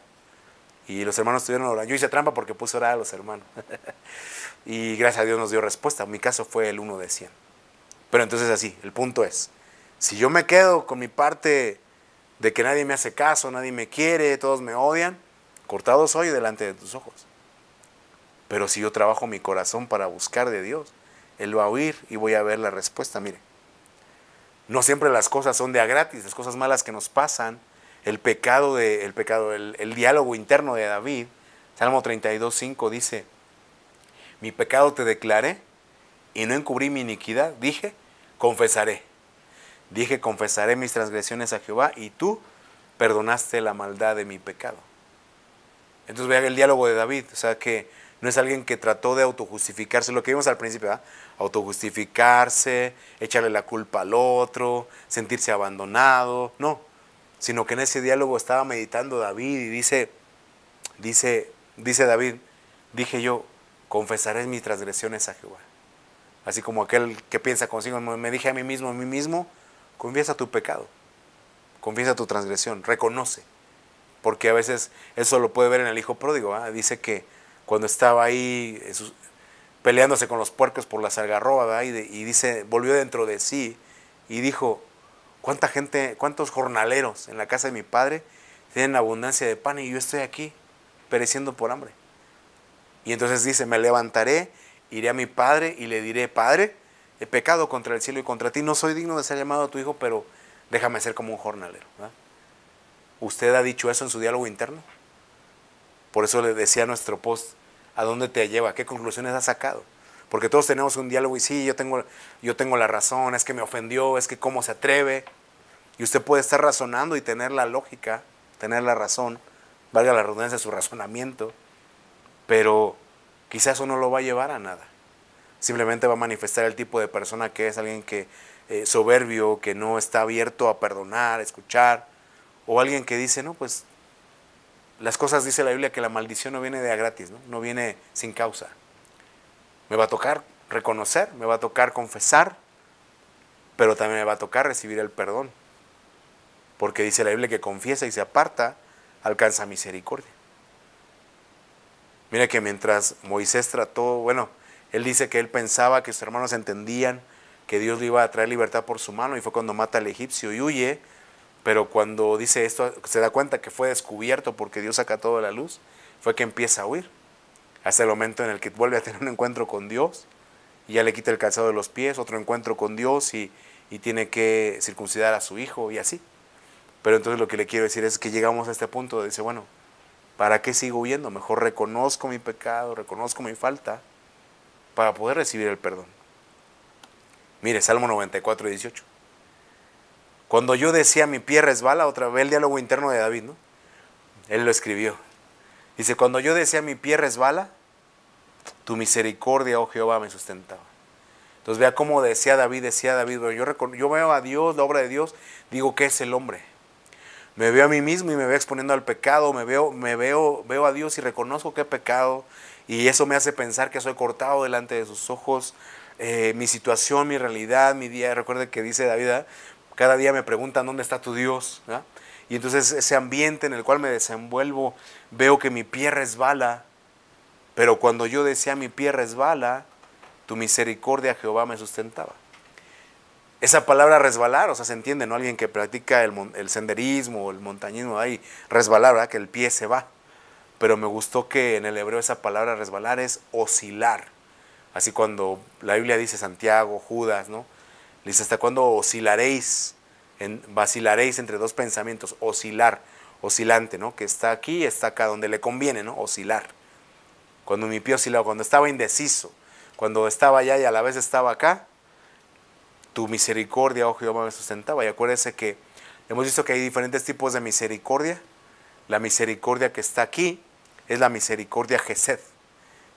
Speaker 1: Y los hermanos estuvieron orando. Yo hice trampa porque puse a orar a los hermanos. Y gracias a Dios nos dio respuesta. Mi caso fue el 1 de 100. Pero entonces así, el punto es, si yo me quedo con mi parte de que nadie me hace caso, nadie me quiere, todos me odian, cortado soy delante de tus ojos. Pero si yo trabajo mi corazón para buscar de Dios, Él va a oír y voy a ver la respuesta. Mire, no siempre las cosas son de a gratis, las cosas malas que nos pasan, el diálogo interno de David, Salmo 32:5 dice, mi pecado te declaré y no encubrí mi iniquidad. Dije, confesaré. Dije, confesaré mis transgresiones a Jehová y tú perdonaste la maldad de mi pecado. Entonces vean el diálogo de David, o sea que no es alguien que trató de autojustificarse, lo que vimos al principio, ¿verdad? Autojustificarse, echarle la culpa al otro, sentirse abandonado, no, sino que en ese diálogo estaba meditando David y dice David, dije yo, confesaré mis transgresiones a Jehová. Así como aquel que piensa consigo, me dije a mí mismo, confiesa tu pecado, confiesa tu transgresión, reconoce. Porque a veces eso lo puede ver en el hijo pródigo, ¿eh? Dice que cuando estaba ahí peleándose con los puercos por las algarrobas, y dice, volvió dentro de sí y dijo, ¿cuánta gente, cuántos jornaleros en la casa de mi padre tienen abundancia de pan y yo estoy aquí pereciendo por hambre? Y entonces dice, me levantaré, iré a mi padre y le diré, Padre, he pecado contra el cielo y contra ti, no soy digno de ser llamado a tu hijo, pero déjame ser como un jornalero, ¿verdad? ¿Usted ha dicho eso en su diálogo interno? Por eso le decía a nuestro post, ¿a dónde te lleva? ¿Qué conclusiones has sacado? Porque todos tenemos un diálogo y sí, yo tengo la razón, es que me ofendió, es que cómo se atreve. Y usted puede estar razonando y tener la lógica, tener la razón, valga la redundancia de su razonamiento, pero quizás eso no lo va a llevar a nada. Simplemente va a manifestar el tipo de persona que es alguien que soberbio, que no está abierto a perdonar, a escuchar, o alguien que dice, no, pues las cosas, dice la Biblia, que la maldición no viene de a gratis, no viene sin causa. Me va a tocar reconocer, me va a tocar confesar, pero también me va a tocar recibir el perdón. Porque dice la Biblia que confiesa y se aparta, alcanza misericordia. Mira que mientras Moisés trató, bueno, él dice que él pensaba que sus hermanos entendían que Dios le iba a traer libertad por su mano y fue cuando mata al egipcio y huye. Pero cuando dice esto, se da cuenta que fue descubierto porque Dios saca todo a la luz, fue que empieza a huir. Hasta el momento en el que vuelve a tener un encuentro con Dios y ya le quita el calzado de los pies, otro encuentro con Dios y tiene que circuncidar a su hijo y así. Pero entonces lo que le quiero decir es que llegamos a este punto de decir, bueno, ¿para qué sigo huyendo? Mejor reconozco mi pecado, reconozco mi falta para poder recibir el perdón. Mire, Salmo 94, 18. Cuando yo decía mi pie resbala, otra vez el diálogo interno de David, ¿no? Él lo escribió. Dice, cuando yo decía mi pie resbala, tu misericordia, oh Jehová, me sustentaba. Entonces vea cómo decía David, bueno, yo veo a Dios, la obra de Dios, digo, ¿qué es el hombre? Me veo a mí mismo y me veo exponiendo al pecado, veo a Dios y reconozco que he pecado y eso me hace pensar que soy cortado delante de sus ojos, mi situación, mi realidad, mi día. Recuerde que dice David, ¿eh? Cada día me preguntan dónde está tu Dios, ¿verdad? Y entonces ese ambiente en el cual me desenvuelvo, veo que mi pie resbala, pero cuando yo decía mi pie resbala, tu misericordia, Jehová, me sustentaba. Esa palabra resbalar, o sea, se entiende, ¿no? Alguien que practica el senderismo o el montañismo, ahí resbalar, ¿verdad? Que el pie se va. Pero me gustó que en el hebreo esa palabra resbalar es oscilar. Así cuando la Biblia dice Santiago, Judas, ¿no? Dice, ¿hasta cuándo oscilaréis? Vacilaréis entre dos pensamientos, oscilar, oscilante, ¿no? Que está aquí y está acá, donde le conviene, ¿no? Oscilar. Cuando mi pie oscilaba, cuando estaba indeciso, cuando estaba allá y a la vez estaba acá, tu misericordia, oh Jehová, me sustentaba. Y acuérdense que hemos visto que hay diferentes tipos de misericordia. La misericordia que está aquí es la misericordia Gesed,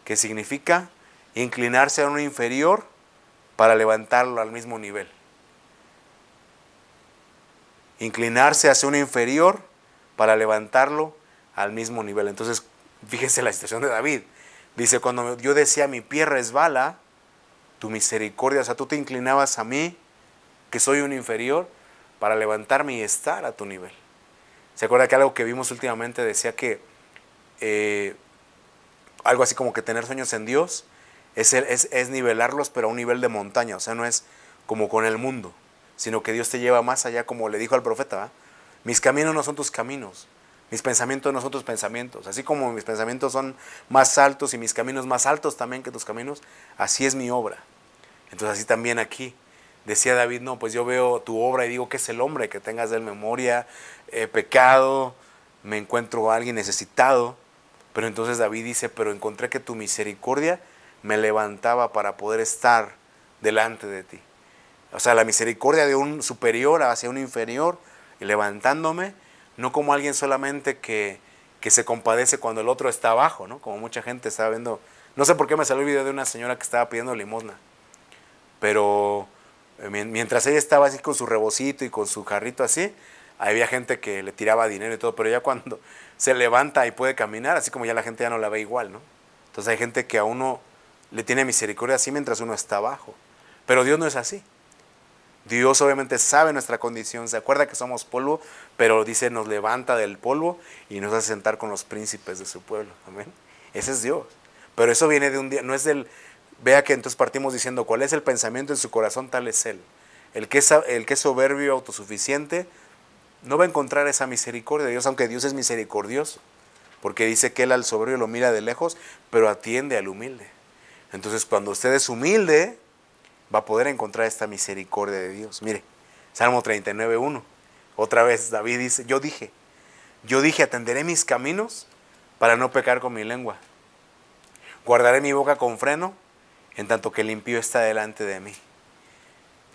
Speaker 1: que significa inclinarse a uno inferior para levantarlo al mismo nivel. Inclinarse hacia uno inferior para levantarlo al mismo nivel. Entonces, fíjense la situación de David. Dice, cuando yo decía mi pie resbala, tu misericordia, o sea, tú te inclinabas a mí, que soy un inferior, para levantarme y estar a tu nivel. ¿Se acuerda que algo que vimos últimamente decía que algo así como que tener sueños en Dios es nivelarlos, pero a un nivel de montaña? O sea, no es como con el mundo, sino que Dios te lleva más allá, como le dijo al profeta, ¿verdad? Mis caminos no son tus caminos, mis pensamientos no son tus pensamientos. Así como mis pensamientos son más altos y mis caminos más altos también que tus caminos, así es mi obra. Entonces así también aquí decía David, no, pues yo veo tu obra y digo, ¿qué es el hombre? Que tengas de él memoria, pecado, me encuentro a alguien necesitado. Pero entonces David dice, pero encontré que tu misericordia me levantaba para poder estar delante de ti. O sea, la misericordia de un superior hacia un inferior, y levantándome, no como alguien solamente que se compadece cuando el otro está abajo, ¿no? Como mucha gente estaba viendo. No sé por qué me salió el video de una señora que estaba pidiendo limosna, pero mientras ella estaba así con su rebocito y con su jarrito así, había gente que le tiraba dinero y todo, pero ya cuando se levanta y puede caminar, así como ya la gente ya no la ve igual, ¿no? Entonces hay gente que a uno le tiene misericordia así mientras uno está abajo, pero Dios no es así. Dios obviamente sabe nuestra condición, se acuerda que somos polvo, pero dice nos levanta del polvo y nos hace sentar con los príncipes de su pueblo. Amén. Ese es Dios. Pero eso viene de un día, no es del. Vea que entonces partimos diciendo cuál es el pensamiento en su corazón, tal es él. El que es soberbio, autosuficiente, no va a encontrar esa misericordia de Dios, aunque Dios es misericordioso, porque dice que él al soberbio lo mira de lejos, pero atiende al humilde. Entonces cuando usted es humilde, va a poder encontrar esta misericordia de Dios. Mire, Salmo 39:1. Otra vez David dice, yo dije, atenderé mis caminos para no pecar con mi lengua. Guardaré mi boca con freno, en tanto que el impío está delante de mí.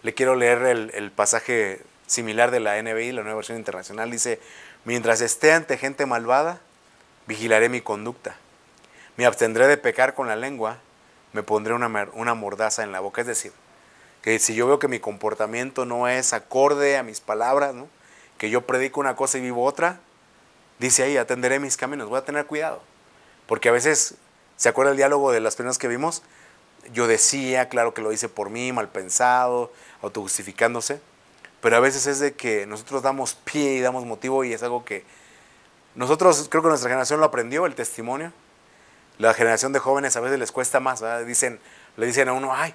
Speaker 1: Le quiero leer el pasaje similar de la NBI, la Nueva Versión Internacional. Dice, mientras esté ante gente malvada, vigilaré mi conducta. Me abstendré de pecar con la lengua, me pondré una mordaza en la boca. Es decir, que si yo veo que mi comportamiento no es acorde a mis palabras, ¿no? Que yo predico una cosa y vivo otra, dice ahí, atenderé mis caminos, voy a tener cuidado. Porque a veces, ¿se acuerda el diálogo de las primeras que vimos? Yo decía, claro que lo hice por mí, mal pensado, autojustificándose, pero a veces es de que nosotros damos pie y damos motivo y es algo que nosotros, creo que nuestra generación lo aprendió, el testimonio. La generación de jóvenes a veces les cuesta más, ¿verdad? Le dicen a uno, ay,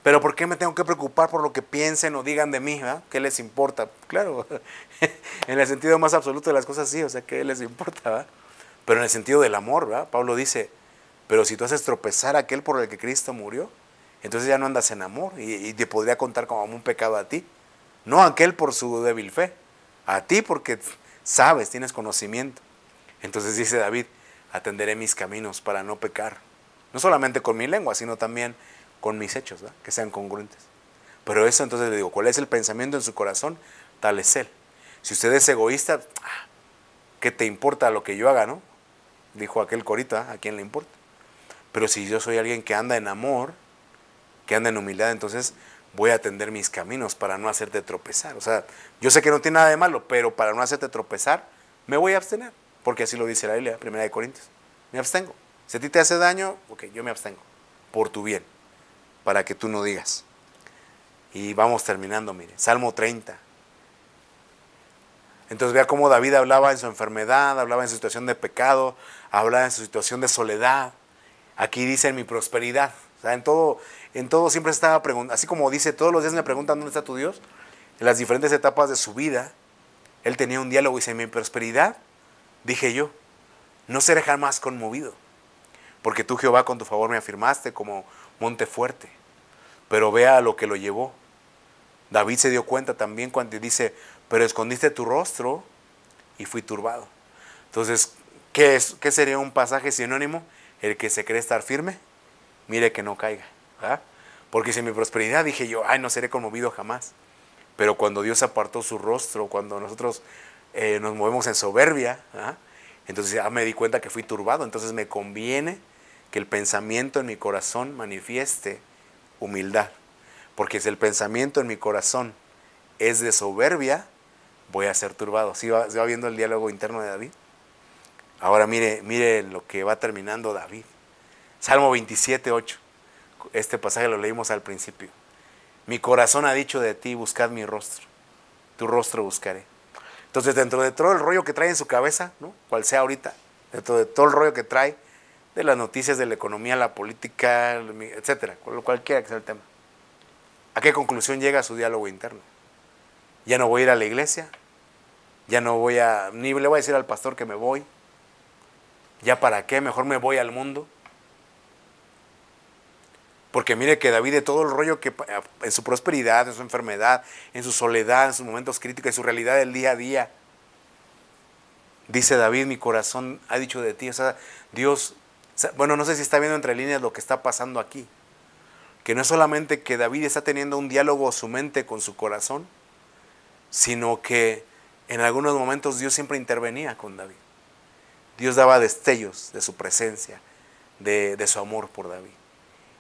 Speaker 1: pero ¿por qué me tengo que preocupar por lo que piensen o digan de mí? ¿Verdad? ¿Qué les importa? Claro, en el sentido más absoluto de las cosas sí, o sea, ¿qué les importa? ¿Verdad? Pero en el sentido del amor, ¿verdad? Pablo dice, pero si tú haces tropezar a aquel por el que Cristo murió, entonces ya no andas en amor y te podría contar como un pecado a ti. No a aquel por su débil fe, a ti porque sabes, tienes conocimiento. Entonces dice David, atenderé mis caminos para no pecar. No solamente con mi lengua, sino también con mis hechos, ¿verdad? Que sean congruentes. Pero eso entonces le digo, ¿cuál es el pensamiento en su corazón? Tal es él. Si usted es egoísta, ¿qué te importa lo que yo haga, no? Dijo aquel corito, ¿a quién le importa? Pero si yo soy alguien que anda en amor, que anda en humildad, entonces voy a atender mis caminos para no hacerte tropezar. O sea, yo sé que no tiene nada de malo, pero para no hacerte tropezar, me voy a abstener. Porque así lo dice la Biblia, 1 Corintios. Me abstengo. Si a ti te hace daño, ok, yo me abstengo. Por tu bien. Para que tú no digas. Y vamos terminando, mire. Salmo 30. Entonces vea cómo David hablaba en su enfermedad, hablaba en su situación de pecado, hablaba en su situación de soledad. Aquí dice en mi prosperidad. O sea, en todo siempre estaba preguntando. Así como dice, todos los días me preguntan dónde está tu Dios. En las diferentes etapas de su vida, él tenía un diálogo y dice, en mi prosperidad, dije yo, no seré jamás conmovido. Porque tú, Jehová, con tu favor me afirmaste como monte fuerte. Pero vea a lo que lo llevó. David se dio cuenta también cuando dice, pero escondiste tu rostro y fui turbado. Entonces, ¿qué sería un pasaje sinónimo? El que se cree estar firme, mire que no caiga. ¿Verdad? Porque si en mi prosperidad dije yo, ay, no seré conmovido jamás. Pero cuando Dios apartó su rostro, cuando nosotros nos movemos en soberbia, ¿verdad? Entonces ya me di cuenta que fui turbado. Entonces me conviene que el pensamiento en mi corazón manifieste humildad. Porque si el pensamiento en mi corazón es de soberbia, voy a ser turbado. ¿Sí va viendo el diálogo interno de David? Ahora mire lo que va terminando David. Salmo 27:8. Este pasaje lo leímos al principio. Mi corazón ha dicho de ti, buscad mi rostro. Tu rostro buscaré. Entonces, dentro de todo el rollo que trae en su cabeza, ¿no? Cual sea ahorita, dentro de todo el rollo que trae, de las noticias, de la economía, la política, etcétera, cualquiera que sea el tema, ¿a qué conclusión llega su diálogo interno? Ya no voy a ir a la iglesia, ya no voy a, ni le voy a decir al pastor que me voy, ya para qué, mejor me voy al mundo. Porque mire que David, de todo el rollo que en su prosperidad, en su enfermedad, en su soledad, en sus momentos críticos, en su realidad del día a día, dice David, mi corazón ha dicho de ti. O sea, Dios, bueno, no sé si está viendo entre líneas lo que está pasando aquí. que no es solamente que David está teniendo un diálogo su mente con su corazón, sino que en algunos momentos Dios siempre intervenía con David. Dios daba destellos de su presencia, de su amor por David.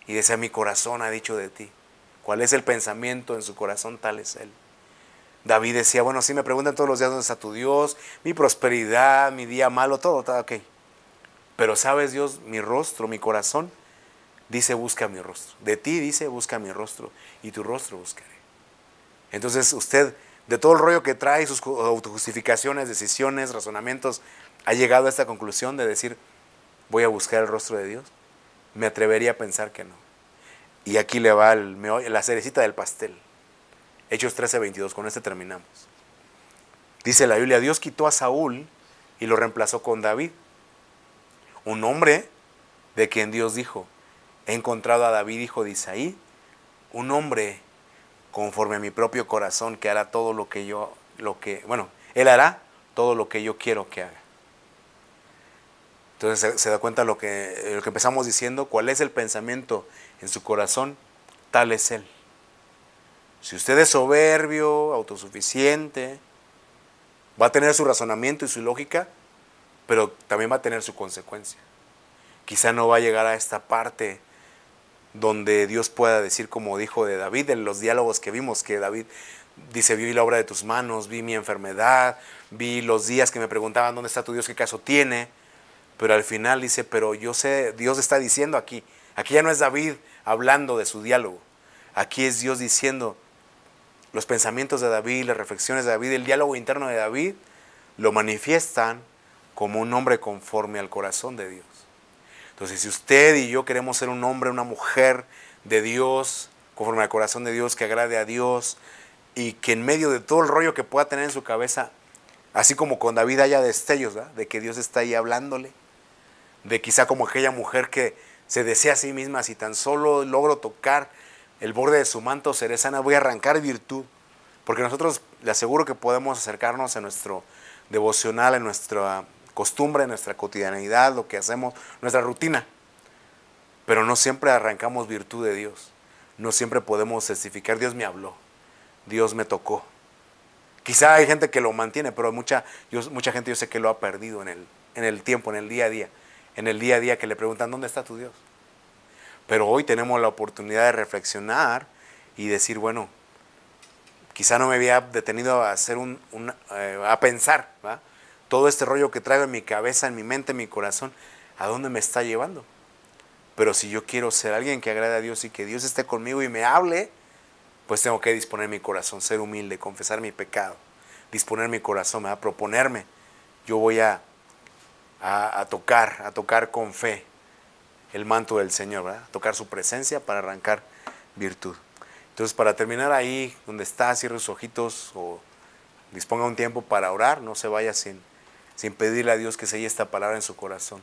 Speaker 1: Y decía, mi corazón ha dicho de ti. ¿Cuál es el pensamiento en su corazón? Tal es él. David decía, bueno, sí me preguntan todos los días dónde está tu Dios, mi prosperidad, mi día malo, todo está ok. Pero sabes, Dios, mi rostro, mi corazón, dice, busca mi rostro. De ti dice, busca mi rostro, y tu rostro buscaré. Entonces usted, de todo el rollo que trae, sus autojustificaciones, decisiones, razonamientos, ha llegado a esta conclusión de decir, voy a buscar el rostro de Dios. Me atrevería a pensar que no. Y aquí le va la cerecita del pastel. Hechos 13:22, con este terminamos. Dice la Biblia, Dios quitó a Saúl y lo reemplazó con David, un hombre de quien Dios dijo, he encontrado a David, hijo de Isaí, un hombre conforme a mi propio corazón, que hará todo él hará todo lo que yo quiero que haga. Entonces se da cuenta lo que empezamos diciendo, cuál es el pensamiento en su corazón, tal es él. Si usted es soberbio, autosuficiente, va a tener su razonamiento y su lógica, pero también va a tener su consecuencia. Quizá no va a llegar a esta parte donde Dios pueda decir, como dijo de David, en los diálogos que vimos, que David dice, vi la obra de tus manos, vi mi enfermedad, vi los días que me preguntaban, ¿dónde está tu Dios? ¿Qué caso tiene? Pero al final dice, pero yo sé, Dios está diciendo aquí ya no es David hablando de su diálogo, aquí es Dios diciendo, los pensamientos de David, las reflexiones de David, el diálogo interno de David, lo manifiestan como un hombre conforme al corazón de Dios. Entonces, si usted y yo queremos ser un hombre, una mujer de Dios, conforme al corazón de Dios, que agrade a Dios, y que en medio de todo el rollo que pueda tener en su cabeza, así como con David haya destellos, ¿verdad?, de que Dios está ahí hablándole, de quizá como aquella mujer que se desea a sí misma, si tan solo logro tocar el borde de su manto seré sana, voy a arrancar virtud. Porque nosotros le aseguro que podemos acercarnos a nuestro devocional, a nuestra costumbre, a nuestra cotidianidad, lo que hacemos, nuestra rutina. Pero no siempre arrancamos virtud de Dios. No siempre podemos testificar, Dios me habló, Dios me tocó. Quizá hay gente que lo mantiene, pero mucha gente yo sé que lo ha perdido en el tiempo, en el día a día. En el día a día que le preguntan, ¿dónde está tu Dios? Pero hoy tenemos la oportunidad de reflexionar y decir, bueno, quizá no me había detenido a hacer a pensar, ¿va?, todo este rollo que traigo en mi cabeza, en mi mente, en mi corazón, ¿a dónde me está llevando? Pero si yo quiero ser alguien que agrade a Dios y que Dios esté conmigo y me hable, pues tengo que disponer mi corazón, ser humilde, confesar mi pecado, disponer mi corazón, ¿va?, proponerme. Yo voy a tocar con fe el manto del Señor, ¿verdad?, tocar su presencia para arrancar virtud. Entonces, para terminar ahí donde está, cierre sus ojitos o disponga un tiempo para orar, no se vaya sin pedirle a Dios que selle esta palabra en su corazón.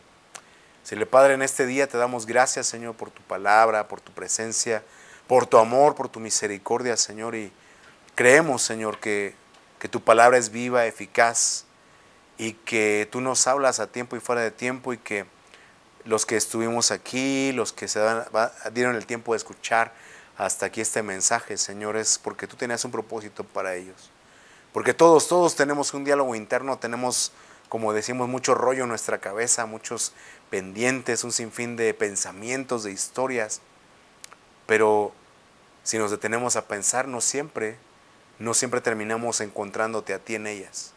Speaker 1: Señor Padre, en este día te damos gracias, Señor, por tu palabra, por tu presencia, por tu amor, por tu misericordia, Señor, y creemos, Señor, que tu palabra es viva, eficaz, y que tú nos hablas a tiempo y fuera de tiempo, y que los que estuvimos aquí, los que dieron el tiempo de escuchar hasta aquí este mensaje, Señor, es porque tú tenías un propósito para ellos. Porque todos tenemos un diálogo interno, tenemos, como decimos, mucho rollo en nuestra cabeza, muchos pendientes, un sinfín de pensamientos, de historias. Pero si nos detenemos a pensar, no siempre terminamos encontrándote a ti en ellas.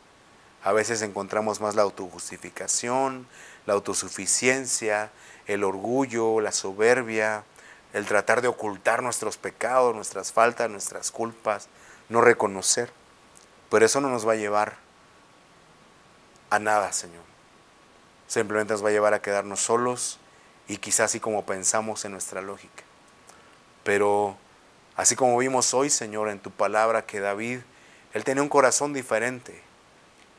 Speaker 1: A veces encontramos más la autojustificación, la autosuficiencia, el orgullo, la soberbia, el tratar de ocultar nuestros pecados, nuestras faltas, nuestras culpas, no reconocer. Pero eso no nos va a llevar a nada, Señor. Simplemente nos va a llevar a quedarnos solos y quizás así como pensamos en nuestra lógica. Pero así como vimos hoy, Señor, en tu palabra que David, él tenía un corazón diferente.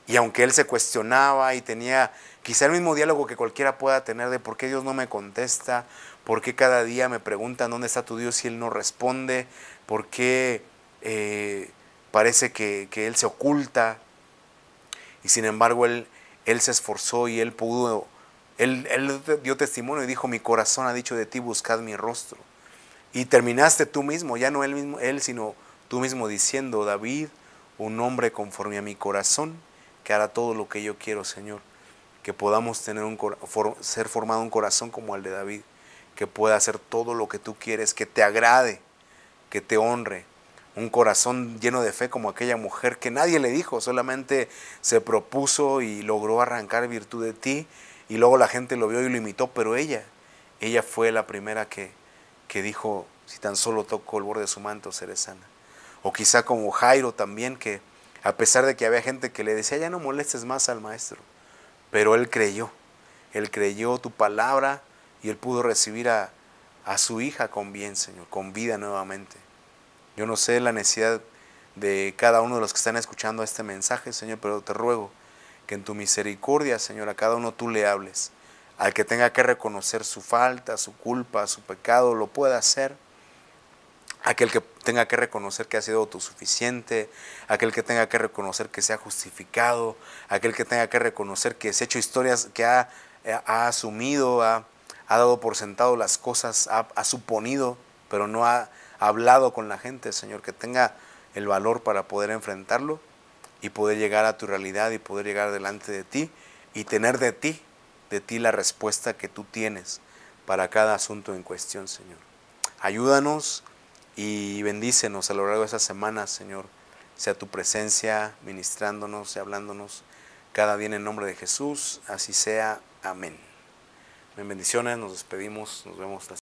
Speaker 1: Y aunque él se cuestionaba y tenía quizá el mismo diálogo que cualquiera pueda tener de por qué Dios no me contesta, por qué cada día me preguntan dónde está tu Dios y él no responde, por qué parece que él se oculta. Y sin embargo él se esforzó y él pudo, él dio testimonio y dijo, mi corazón ha dicho de ti, buscad mi rostro. Y terminaste tú mismo, ya no él, sino tú mismo diciendo, David, un hombre conforme a mi corazón, que hará todo lo que yo quiero, Señor. Que podamos tener ser formado un corazón como el de David, que pueda hacer todo lo que tú quieres, que te agrade, que te honre. Un corazón lleno de fe como aquella mujer que nadie le dijo, solamente se propuso y logró arrancar virtud de ti, y luego la gente lo vio y lo imitó, pero ella fue la primera que dijo, si tan solo toco el borde de su manto seré sana. O quizá como Jairo también, que a pesar de que había gente que le decía, ya no molestes más al maestro, pero él creyó tu palabra, y él pudo recibir a su hija con bien, Señor, con vida nuevamente. Yo no sé la necesidad de cada uno de los que están escuchando este mensaje, Señor, pero te ruego que en tu misericordia, Señor, a cada uno tú le hables. Al que tenga que reconocer su falta, su culpa, su pecado, lo pueda hacer. Aquel que tenga que reconocer que ha sido autosuficiente, aquel que tenga que reconocer que se ha justificado, aquel que tenga que reconocer que se ha hecho historias, que ha asumido, ha dado por sentado las cosas, ha suponido, pero no ha hablado con la gente, Señor, que tenga el valor para poder enfrentarlo y poder llegar a tu realidad y poder llegar delante de ti y tener de ti la respuesta que tú tienes para cada asunto en cuestión, Señor. Ayúdanos y bendícenos a lo largo de esta semana, Señor. Sea tu presencia ministrándonos y hablándonos cada día en el nombre de Jesús. Así sea. Amén. Bendiciones, nos despedimos, nos vemos.